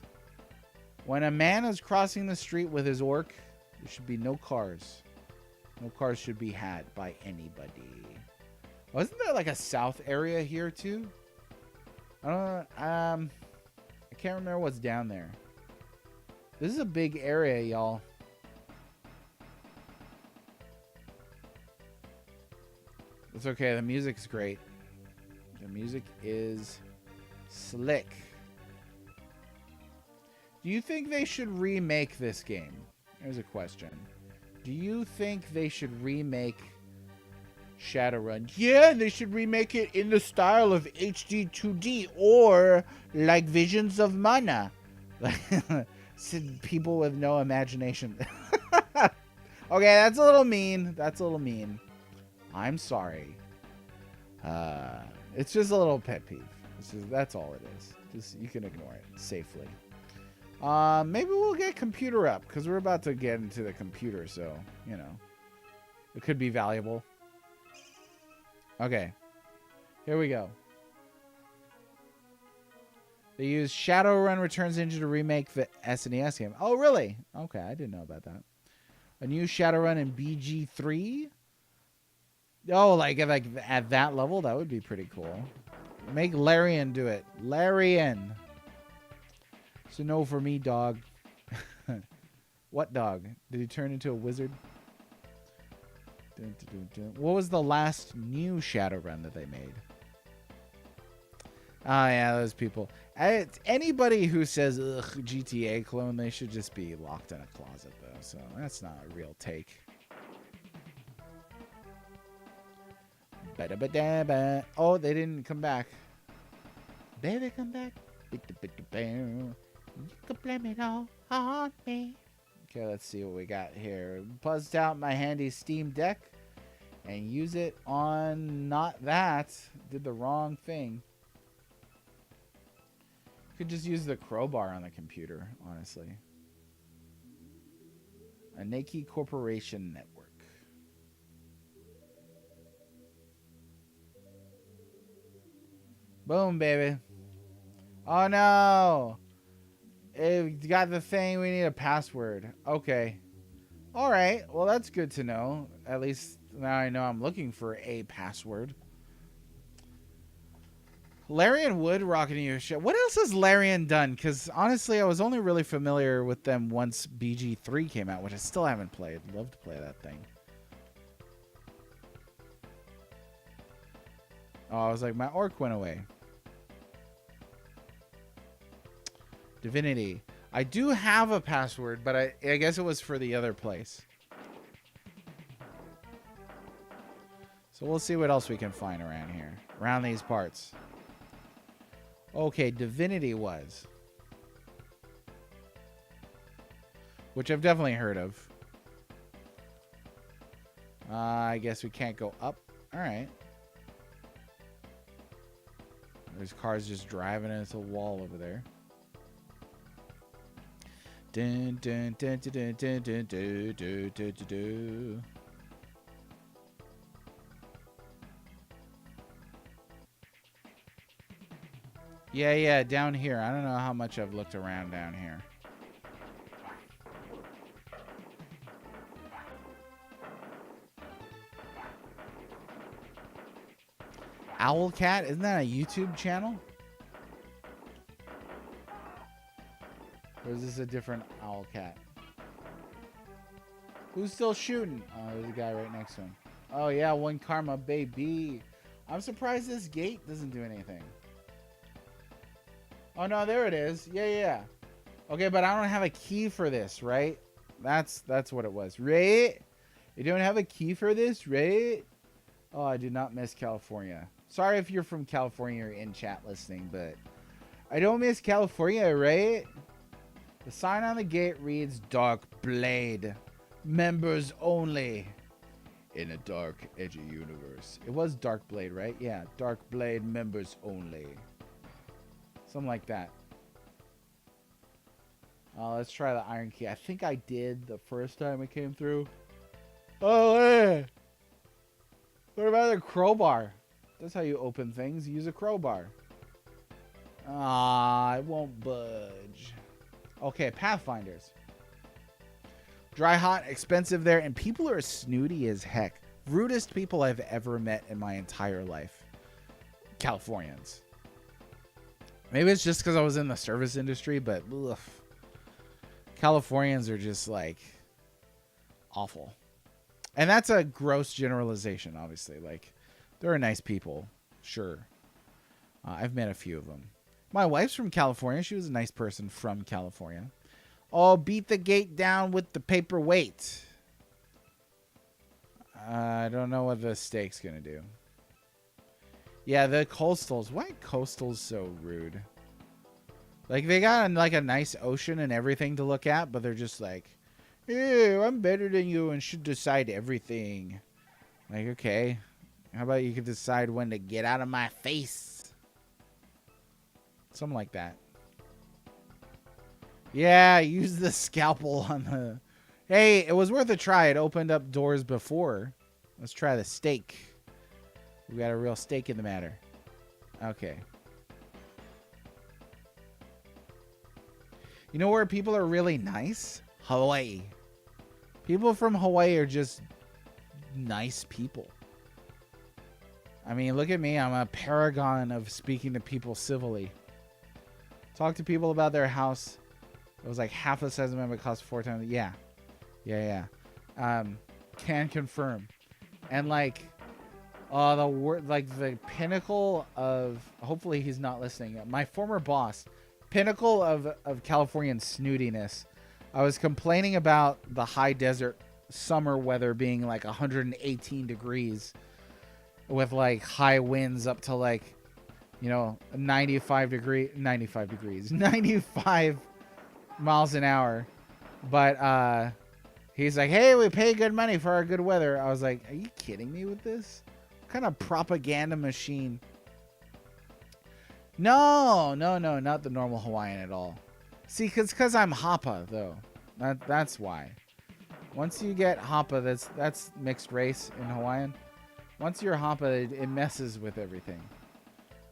When a man is crossing the street with his orc, there should be no cars. No cars should be had by anybody. Wasn't there like a south area here too? I don't know. I can't remember what's down there. This is a big area, y'all. It's okay. The music's great. The music is slick. Do you think they should remake this game? Here's a question. Do you think they should remake Shadowrun? Yeah, they should remake it in the style of HD 2D or like Visions of Mana. People with no imagination. Okay, that's a little mean. That's a little mean. I'm sorry. It's just a little pet peeve. That's all it is. Just you can ignore it safely. Maybe we'll get computer up because we're about to get into the computer, so you know it could be valuable. Okay, here we go. They use Shadowrun Returns Engine to remake the SNES game. Oh, really? Okay, I didn't know about that. A new Shadowrun in BG3. Oh, like at that level, that would be pretty cool. Make Larian do it. Larian. It's a no for me, dog. What dog? Did he turn into a wizard? Dun, dun, dun, dun. What was the last new Shadowrun that they made? Oh, yeah, those people. Anybody who says, ugh, GTA clone, they should just be locked in a closet, though. So that's not a real take. Oh, they didn't come back. Baby, come back. You can blame it all on me. Okay, let's see what we got here. Buzzed out my handy Steam Deck and use it on not that. Did the wrong thing. Could just use the crowbar on the computer, honestly. A Nike Corporation network. Boom, baby. Oh, no. It got the thing. We need a password. Okay. All right. Well, that's good to know. At least now I know I'm looking for a password. Larian Wood rocking you shit. What else has Larian done? Because honestly, I was only really familiar with them once BG3 came out, which I still haven't played. Love to play that thing. Oh, I was like, my orc went away. Divinity. I do have a password, but I guess it was for the other place. So we'll see what else we can find around here. Around these parts. Okay, Divinity was. Which I've definitely heard of. I guess we can't go up. Alright. There's cars just driving into a wall over there. Dun, dun, dun, dun, dun, dun, dun, dun, dun, dun, dun. Yeah, down here. I don't know how much I've looked around down here. Owlcat? Isn't that a YouTube channel? Or is this a different Owlcat? Who's still shooting? Oh, there's a guy right next to him. Oh, yeah, one karma, baby. I'm surprised this gate doesn't do anything. Oh, no, there it is. Yeah. Okay, but I don't have a key for this, right? That's what it was, right? You don't have a key for this, right? Oh, I did not miss California. Sorry if you're from California or in chat listening, but I don't miss California, right? The sign on the gate reads Dark Blade. Members only. In a dark, edgy universe. It was Dark Blade, right? Yeah, Dark Blade members only. Something like that. Let's try the iron key. I think I did the first time it came through. Oh, hey. What about a crowbar? That's how you open things. Use a crowbar. Ah, it won't budge. Okay, Pathfinders. Dry, hot, expensive there, and people are snooty as heck. Rudest people I've ever met in my entire life. Californians. Maybe it's just because I was in the service industry, but ugh. Californians are just like awful. And that's a gross generalization, obviously. Like, they're nice people, sure. I've met a few of them. My wife's from California. She was a nice person from California. Oh, beat the gate down with the paperweight. I don't know what the stake's going to do. Yeah, the coastals. Why are coastals so rude? Like, they got like a nice ocean and everything to look at, but they're just like, ew, I'm better than you and should decide everything. Like, okay. How about you can decide when to get out of my face? Something like that. Yeah, use the scalpel on the... Hey, it was worth a try. It opened up doors before. Let's try the steak. We got a real stake in the matter. Okay. You know where people are really nice? Hawaii. People from Hawaii are just nice people. I mean, look at me. I'm a paragon of speaking to people civilly. Talk to people about their house. It was like half the size of them. It cost 4 times. Yeah. Can confirm. And like... the word, like the pinnacle of, hopefully he's not listening. My former boss, pinnacle of Californian snootiness. I was complaining about the high desert summer weather being like 118 degrees with like high winds up to like, 95 miles an hour. But he's like, hey, we pay good money for our good weather. I was like, are you kidding me with this? Kind of propaganda machine. No, not the normal Hawaiian at all. See, because I'm Hapa, though. That's why. Once you get Hapa, that's mixed race in Hawaiian. Once you're Hapa, it messes with everything.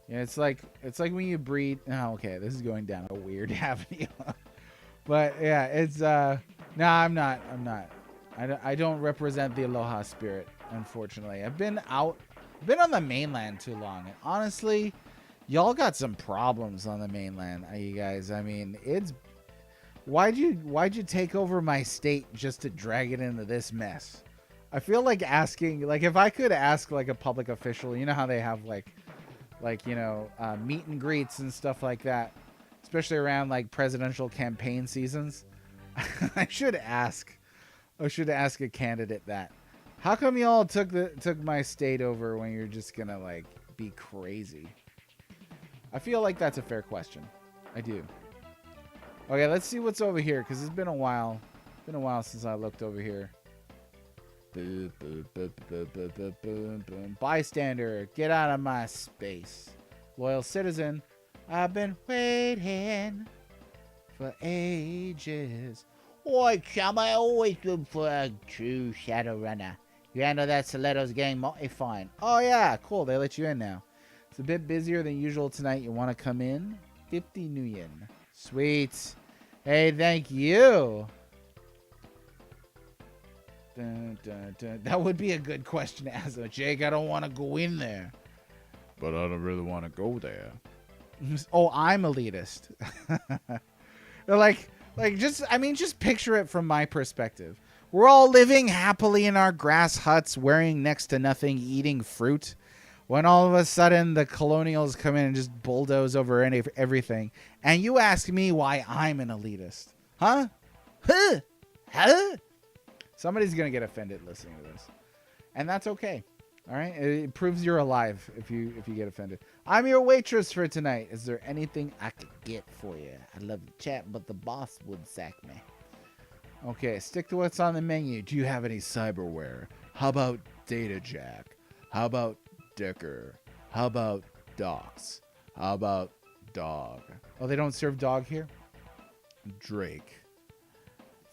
Yeah, it's like when you breed. Oh, okay, this is going down a weird avenue. But yeah, it's no, I'm not. I don't represent the Aloha spirit, unfortunately. I've been on the mainland too long, and honestly, y'all got some problems on the mainland, you guys. I mean, why'd you take over my state just to drag it into this mess? I feel like asking, like, if I could ask like a public official, you know how they have like meet and greets and stuff like that, especially around like presidential campaign seasons. I should ask a candidate that. How come y'all took my state over when you're just gonna like be crazy? I feel like that's a fair question. I do. Okay, let's see what's over here, because it's been a while. It's been a while since I looked over here. Boop, boop, boop, boop, boop, boop, boop, boop. Bystander, get out of my space. Loyal citizen, I've been waiting for ages. Oi, chum, I always look for a true Shadowrunner. You handle that Stiletto's gang mighty fine. Oh yeah, cool, they let you in now. It's a bit busier than usual tonight. You want to come in? 50 Nguyen. Sweet. Hey, thank you. Dun, dun, dun. That would be a good question to ask. Jake, I don't want to go in there. But I don't really want to go there. Oh, I'm elitist. like just picture it from my perspective. We're all living happily in our grass huts, wearing next to nothing, eating fruit. When all of a sudden the colonials come in and just bulldoze over everything. And you ask me why I'm an elitist. Huh? Huh? Huh? Somebody's going to get offended listening to this. And that's okay. All right? It proves you're alive if you get offended. I'm your waitress for tonight. Is there anything I could get for you? I'd love to chat, but the boss would sack me. Okay, stick to what's on the menu. Do you have any cyberware? How about Data Jack? How about Decker? How about Docs? How about Dog? Oh, they don't serve dog here? Drake.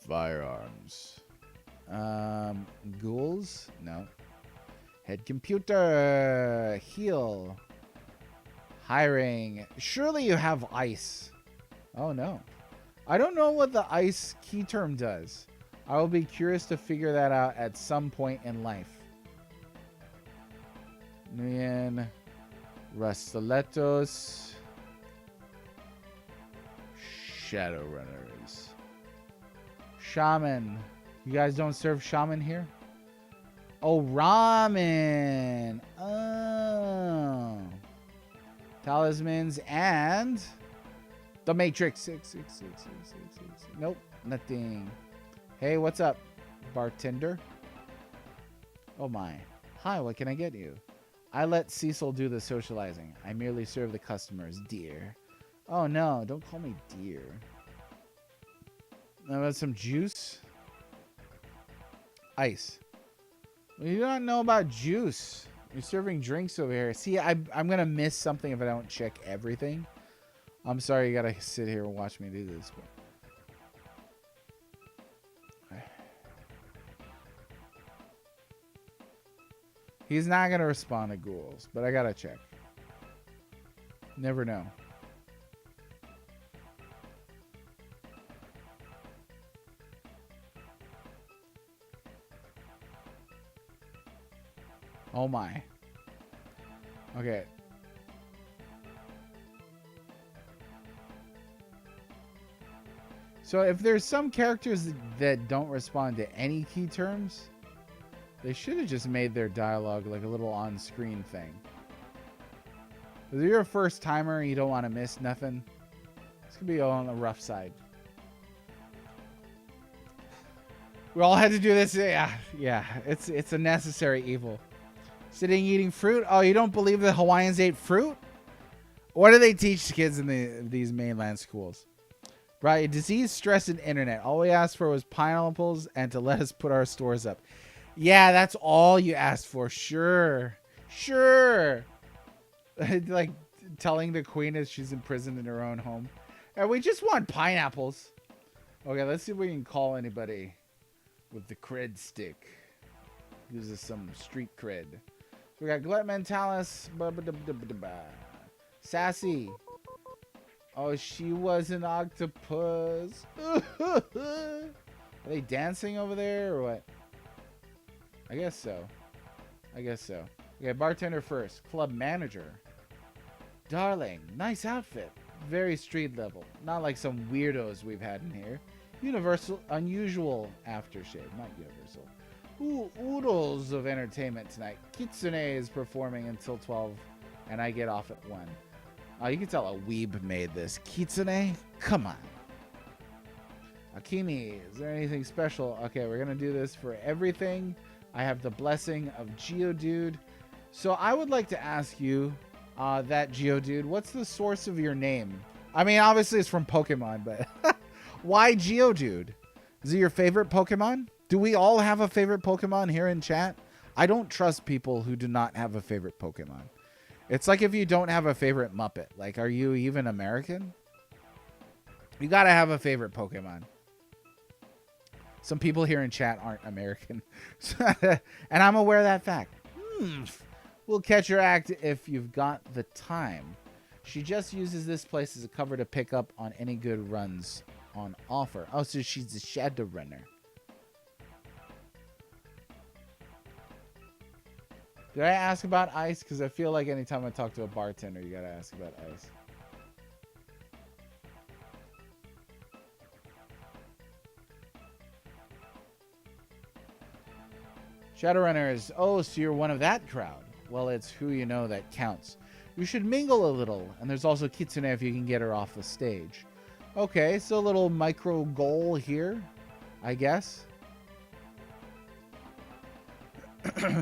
Firearms. Ghouls? No. Head computer. Heal. Hiring. Surely you have ice. Oh, no. I don't know what the ice key term does. I will be curious to figure that out at some point in life. Nguyen. Rastaletos. Shadowrunners. Shaman. You guys don't serve shaman here? Oh, ramen. Oh. Talismans and the Matrix. 6666666. Nope, nothing. Hey, what's up, bartender? Oh my. Hi, what can I get you? I let Cecil do the socializing. I merely serve the customers, dear. Oh no, don't call me dear. How about some juice? Ice. You don't know about juice. You're serving drinks over here. See, I'm going to miss something if I don't check everything. I'm sorry you got to sit here and watch me do this. But... He's not going to respond to ghouls, but I got to check. Never know. Oh my. Okay. So if there's some characters that don't respond to any key terms, they should have just made their dialogue like a little on-screen thing. If you're a first timer and you don't want to miss nothing, it's gonna be on the rough side. We all had to do this. Yeah. It's a necessary evil. Sitting eating fruit? Oh, you don't believe the Hawaiians ate fruit? What do they teach kids in these mainland schools? Right, disease, stress, and internet. All we asked for was pineapples and to let us put our stores up. Yeah, that's all you asked for. Sure. Like telling the queen that she's imprisoned in her own home. And we just want pineapples. Okay, let's see if we can call anybody. with the cred stick. Uses some street cred. So we got Glut Mentalis. Sassy. Oh, she was an octopus. Are they dancing over there or what? I guess so. Okay, bartender first. Club manager. Darling, nice outfit. Very street level. Not like some weirdos we've had in here. Universal, unusual aftershave. Not universal. Ooh, oodles of entertainment tonight. Kitsune is performing until 12, and I get off at 1. Oh, you can tell a weeb made this. Kitsune? Come on. Akimi, is there anything special? Okay, we're going to do this for everything. I have the blessing of Geodude. So I would like to ask you, that Geodude, what's the source of your name? I mean, obviously it's from Pokemon, but why Geodude? Is it your favorite Pokemon? Do we all have a favorite Pokemon here in chat? I don't trust people who do not have a favorite Pokemon. It's like if you don't have a favorite Muppet. Like, are you even American? You gotta have a favorite Pokemon. Some people here in chat aren't American. And I'm aware of that fact. We'll catch your act if you've got the time. She just uses this place as a cover to pick up on any good runs on offer. Oh, so she's a Shadowrunner. Did I ask about ice? Because I feel like anytime I talk to a bartender, you gotta ask about ice. Shadowrunners. Oh, so you're one of that crowd. Well, it's who you know that counts. You should mingle a little. And there's also Kitsune if you can get her off the stage. Okay, so a little micro goal here, I guess.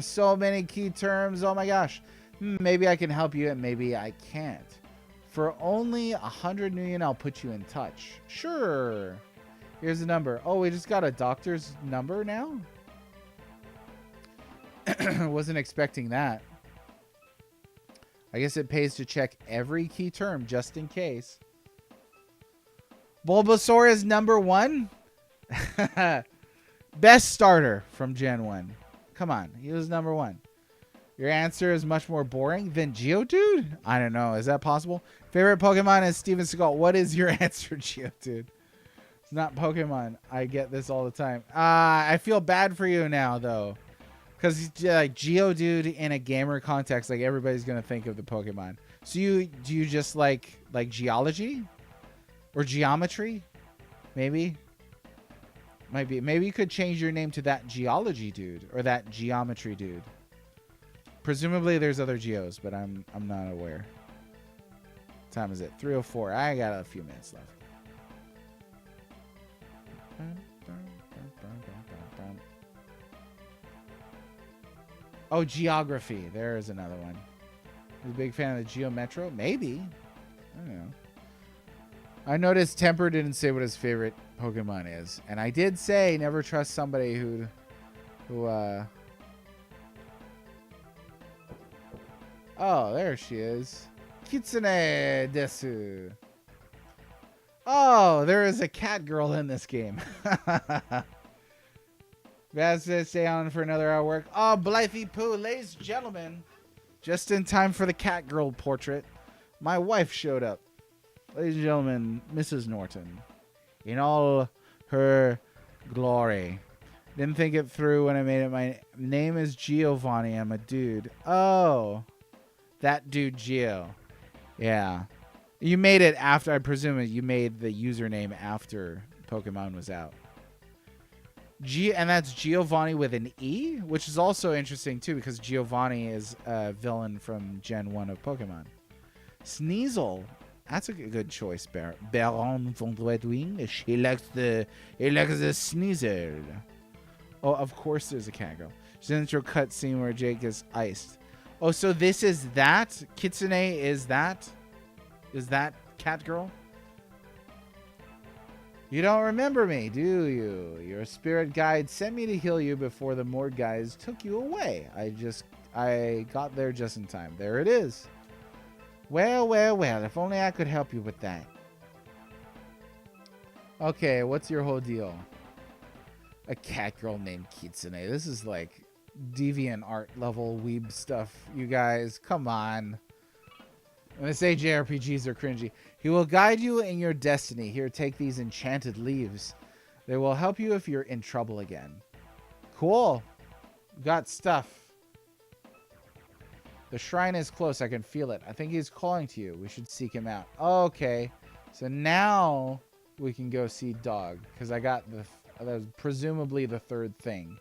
So many key terms. Oh my gosh. Maybe I can help you and maybe I can't. For only 100 million, I'll put you in touch. Sure. Here's the number. Oh, we just got a doctor's number now? Wasn't expecting that. I guess it pays to check every key term just in case. Bulbasaur is number 1? Best starter from Gen 1. Come on, he was number 1. Your answer is much more boring than Geodude? I don't know. Is that possible? Favorite Pokemon is Steven Seagal. What is your answer, Geodude? It's not Pokemon. I get this all the time. I feel bad for you now, though. Because like Geodude in a gamer context, like everybody's going to think of the Pokemon. So do you just like geology? Or geometry? Maybe? Might be. Maybe you could change your name to that geology dude or that geometry dude. Presumably there's other geos, but I'm not aware. What time is it? 3:04. I got a few minutes left. Oh, geography. There is another one. He's a big fan of the Geo Metro? Maybe. I don't know. I noticed Temper didn't say what his favorite Pokemon is. And I did say never trust somebody who Oh, there she is. Kitsune desu. Oh, there is a cat girl in this game. That's to stay on for another hour work. Oh, Blythe Pooh, ladies and gentlemen. Just in time for the cat girl portrait. My wife showed up. Ladies and gentlemen, Mrs. Norton. In all her glory. Didn't think it through when I made it. My name is Giovanni. I'm a dude. Oh. That dude Geo. Yeah. You made it after, I presume you made the username after Pokemon was out. And that's Giovanni with an E, which is also interesting too because Giovanni is a villain from Gen 1 of Pokemon. Sneasel. That's a good choice, Baron von Redwing. He likes the Sneasel. Oh, of course there's a cat girl. She's in the intro cutscene where Jake is iced. Oh, so this is that? Kitsune is that? Is that cat girl? You don't remember me, do you? Your spirit guide sent me to heal you before the Mord guys took you away. I got there just in time. There it is. Well, well, well. If only I could help you with that. Okay, what's your whole deal? A cat girl named Kitsune. This is like deviant art level weeb stuff, you guys. Come on. When I say JRPGs are cringy. He will guide you in your destiny. Here, take these enchanted leaves. They will help you if you're in trouble again. Cool. Got stuff. The shrine is close. I can feel it. I think he's calling to you. We should seek him out. Okay. So now we can go see Dog. Because I got that was presumably the third thing.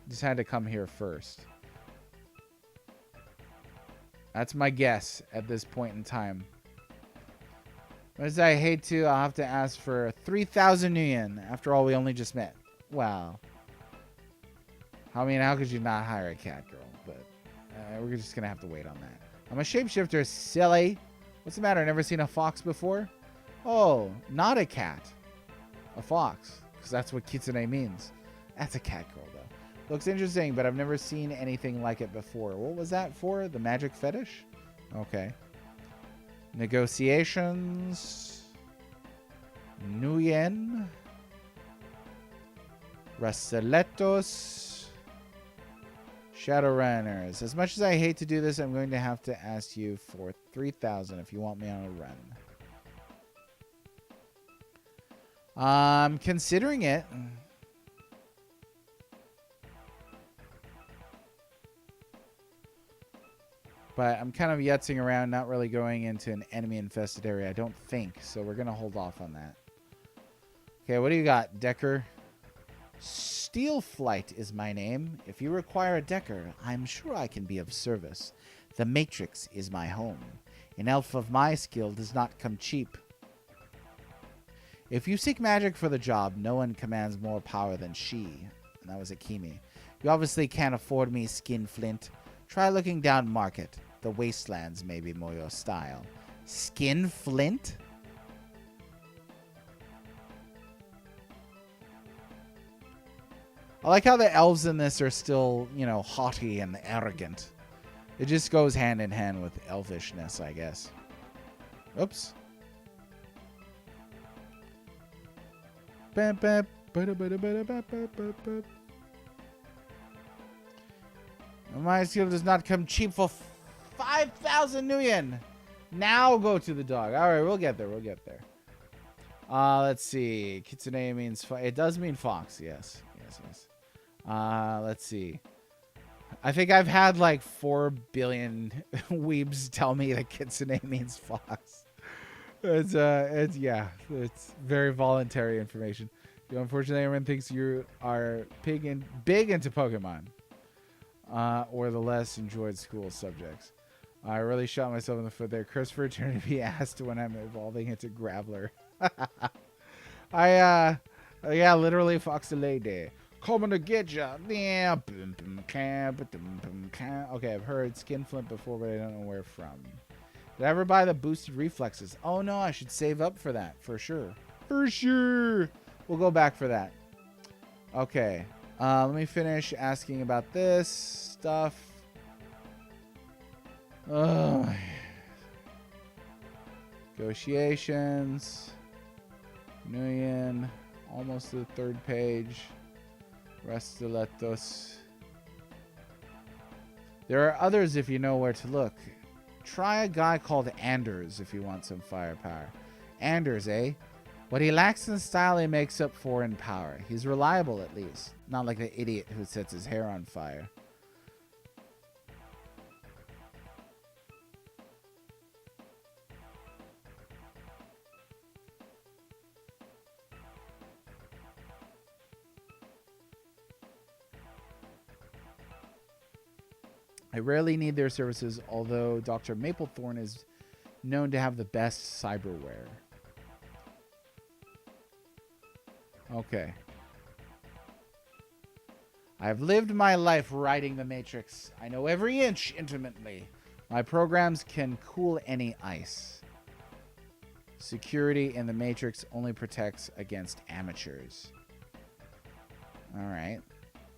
Just had to come here first. That's my guess at this point in time. As I hate to, I'll have to ask for 3,000 new yen. After all, we only just met. Wow. I mean, how could you not hire a cat girl? But we're just going to have to wait on that. I'm a shapeshifter, silly. What's the matter? Never seen a fox before? Oh, not a cat. A fox. Because that's what kitsune means. That's a cat girl, though. Looks interesting, but I've never seen anything like it before. What was that for? The magic fetish? Okay. Negotiations. Nuyen. Rasteletos. Shadowrunners. As much as I hate to do this, I'm going to have to ask you for 3,000 if you want me on a run. I'm considering it. But I'm kind of yutzing around, not really going into an enemy-infested area, I don't think. So we're going to hold off on that. Okay, what do you got, Decker? Steel Flight is my name. If you require a Decker, I'm sure I can be of service. The Matrix is my home. An elf of my skill does not come cheap. If you seek magic for the job, no one commands more power than she. And that was Akimi. You obviously can't afford me, Skinflint. Try looking down market. The wastelands may be more your style. Skinflint? I like how the elves in this are still, you know, haughty and arrogant. It just goes hand in hand with elfishness, I guess. Oops. My skill does not come cheap for 5,000 new yen. Now go to the dog. All right, we'll get there. We'll get there. Let's see. Kitsune means it does mean fox. Yes. Yes, yes. Let's see. I think I've had like 4 billion weebs tell me that kitsune means fox. It's very voluntary information. Unfortunately, everyone thinks you are big into Pokemon. Or the less enjoyed school subjects. I really shot myself in the foot there. Curse for eternity to be asked when I'm evolving into Graveler. Yeah, literally Fox the Lady. Coming to get ya. Okay, I've heard Skinflint before, but I don't know where from. Did I ever buy the boosted reflexes? Oh no, I should save up for that, for sure. For sure. We'll go back for that. Okay. Let me finish asking about this stuff. Negotiations. Nuyen. Almost to the 3rd page. Rasteletos. There are others if you know where to look. Try a guy called Anders if you want some firepower. Anders, eh? What he lacks in style, he makes up for in power. He's reliable, at least. Not like the idiot who sets his hair on fire. I rarely need their services, although Dr. Maplethorne is known to have the best cyberware. Okay. I've lived my life riding the Matrix. I know every inch intimately. My programs can cool any ice. Security in the Matrix only protects against amateurs. Alright.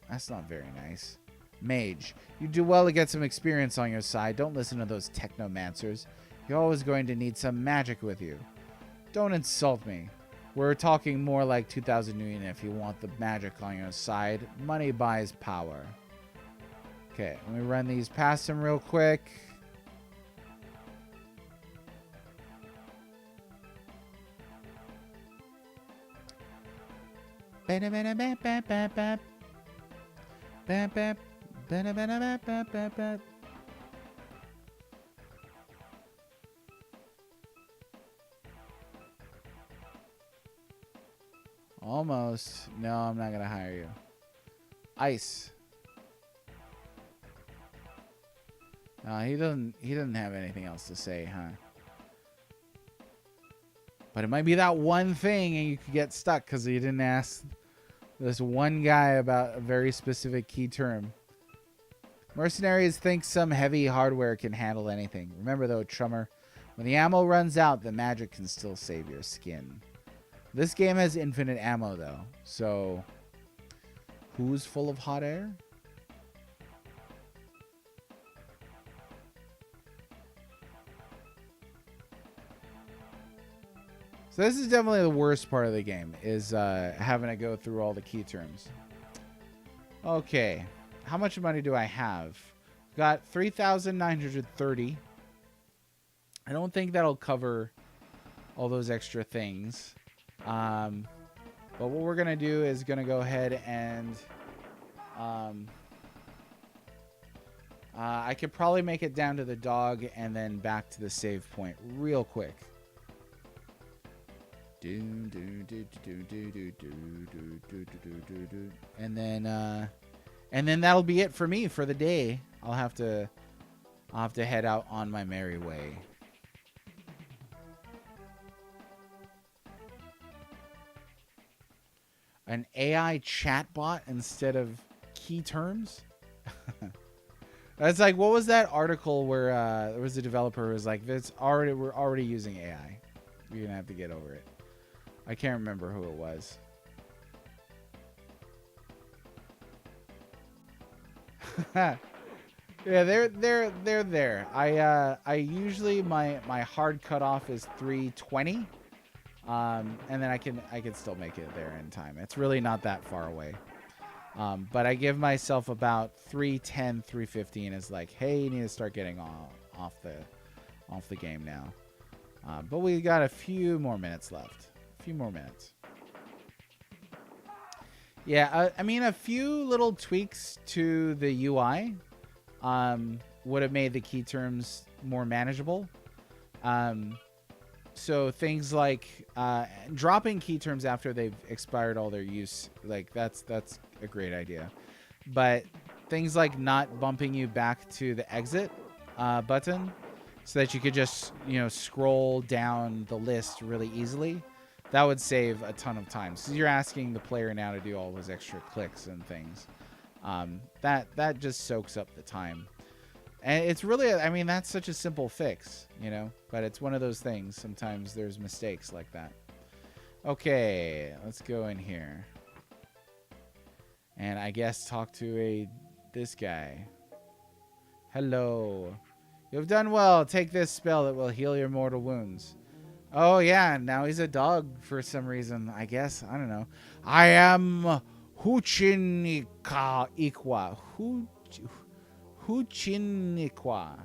That's not very nice. Mage, you do well to get some experience on your side. Don't listen to those technomancers. You're always going to need some magic with you. Don't insult me. We're talking more like 2,000 Nuyen if you want the magic on your side. Money buys power. Okay, let me run these past him real quick. Almost. No, I'm not gonna hire you. Ice. He doesn't have anything else to say, huh? But it might be that one thing and you could get stuck because you didn't ask this one guy about a very specific key term. Mercenaries think some heavy hardware can handle anything. Remember though, Trummer, when the ammo runs out, the magic can still save your skin. This game has infinite ammo though, so who's full of hot air? So this is definitely the worst part of the game, is having to go through all the key terms. Okay, how much money do I have? Got 3,930. I don't think that'll cover all those extra things. But what we're going to do is going to go ahead and... I could probably make it down to the dog and then back to the save point real quick. And then that'll be it for me for the day. I'll have to head out on my merry way. An AI chatbot instead of key terms? It's like, what was that article where there was a developer who was like, we're already using AI. You're gonna have to get over it. I can't remember who it was. Yeah, they're there. I usually my hard cutoff is 320. And then I can still make it there in time. It's really not that far away. But I give myself about 310, 315 is like, hey, you need to start getting off the game now. But we got a few more minutes left. A few more minutes. Yeah, I mean, a few little tweaks to the UI would have made the key terms more manageable. So things like dropping key terms after they've expired all their use, like that's a great idea. But things like not bumping you back to the exit button so that you could just, scroll down the list really easily. That would save a ton of time. So you're asking the player now to do all those extra clicks and things. That just soaks up the time. And it's really, I mean, that's such a simple fix, but it's one of those things. Sometimes there's mistakes like that. Okay, let's go in here. And I guess talk to this guy. Hello. You have done well. Take this spell that will heal your mortal wounds. Oh, yeah, now he's a dog for some reason, I guess. I don't know. I am Huchiniqua. Huchiniqua,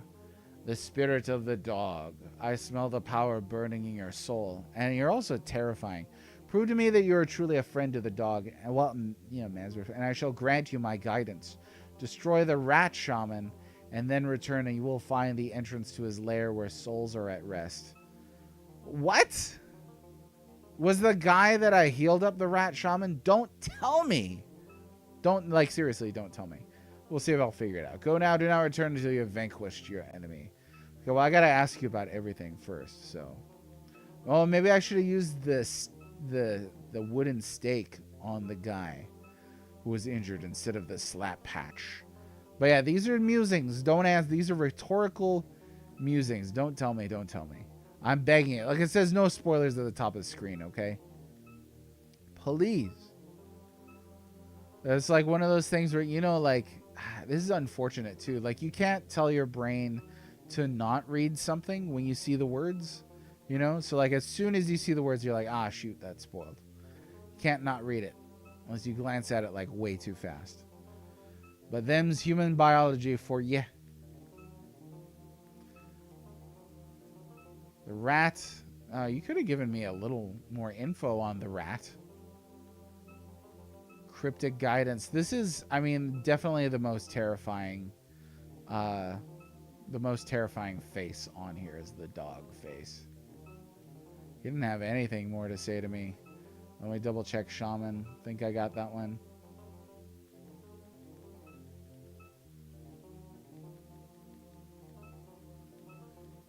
the spirit of the dog. I smell the power burning in your soul. And you're also terrifying. Prove to me that you are truly a friend to the dog. And well, Mazurf, and I shall grant you my guidance. Destroy the rat shaman, and then return, and you will find the entrance to his lair where souls are at rest. What? Was the guy that I healed up the rat shaman? Don't tell me. Seriously, don't tell me. We'll see if I'll figure it out. Go now, do not return until you have vanquished your enemy. Okay, well, I gotta ask you about everything first, so. Well, maybe I should have used the wooden stake on the guy who was injured instead of the slap patch. But yeah, these are musings. Don't ask. These are rhetorical musings. Don't tell me. Don't tell me. I'm begging it. Like it says, no spoilers at the top of the screen, okay? Please. It's like one of those things where, this is unfortunate too. Like you can't tell your brain to not read something when you see the words. You know? So, like, as soon as you see the words, you're like, ah, shoot, that's spoiled. Can't not read it. Unless you glance at it, like, way too fast. But them's human biology for ya. The rat. You could have given me a little more info on the rat. Cryptic guidance. This is, I mean, definitely the most terrifying. The most terrifying face on here is the dog face. He didn't have anything more to say to me. Let me double check Shaman. Think I got that one.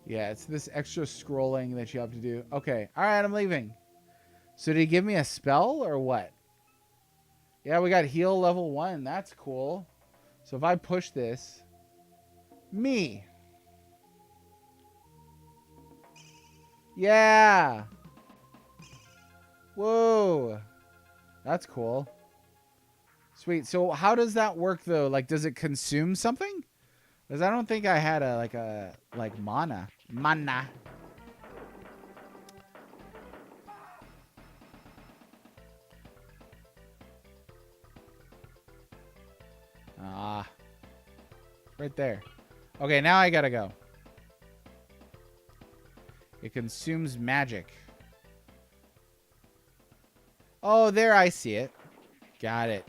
Yeah, it's this extra scrolling that you have to do. Okay. All right, I'm leaving. So did he give me a spell or what? Yeah, we got heal level 1. That's cool. So if I push this... Me. Yeah. Whoa. That's cool. Sweet. So how does that work though? Like, does it consume something? Because I don't think I had like mana. Mana. Ah. Right there. Okay, now I gotta go. It consumes magic. Oh, there, I see it. Got it.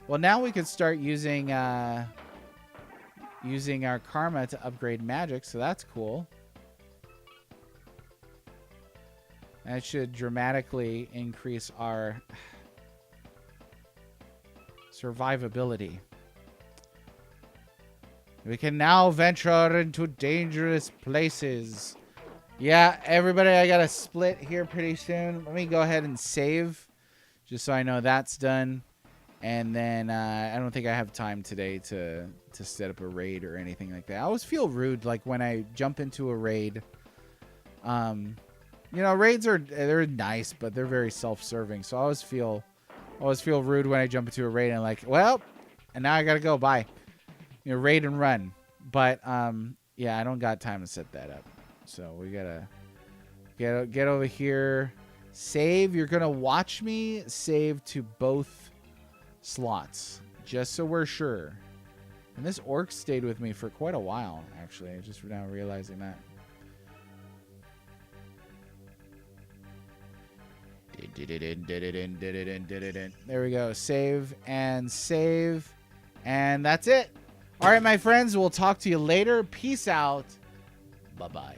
Well, now we can start using using our karma to upgrade magic, so that's cool. That should dramatically increase our survivability. We can now venture into dangerous places. Yeah, everybody, I got to split here pretty soon. Let me go ahead and save, just so I know that's done. And then I don't think I have time today to set up a raid or anything like that. I always feel rude, like when I jump into a raid. You know, raids they're nice, but they're very self-serving. So I always feel rude when I jump into a raid and like, well, and now I gotta go. Bye. You know, raid and run. But yeah, I don't got time to set that up. So we gotta get over here. Save. You're gonna watch me save to both slots, just so we're sure. And this orc stayed with me for quite a while, actually. I'm just now realizing that. There we go. Save and save. And that's it. All right, my friends. We'll talk to you later. Peace out. Bye-bye.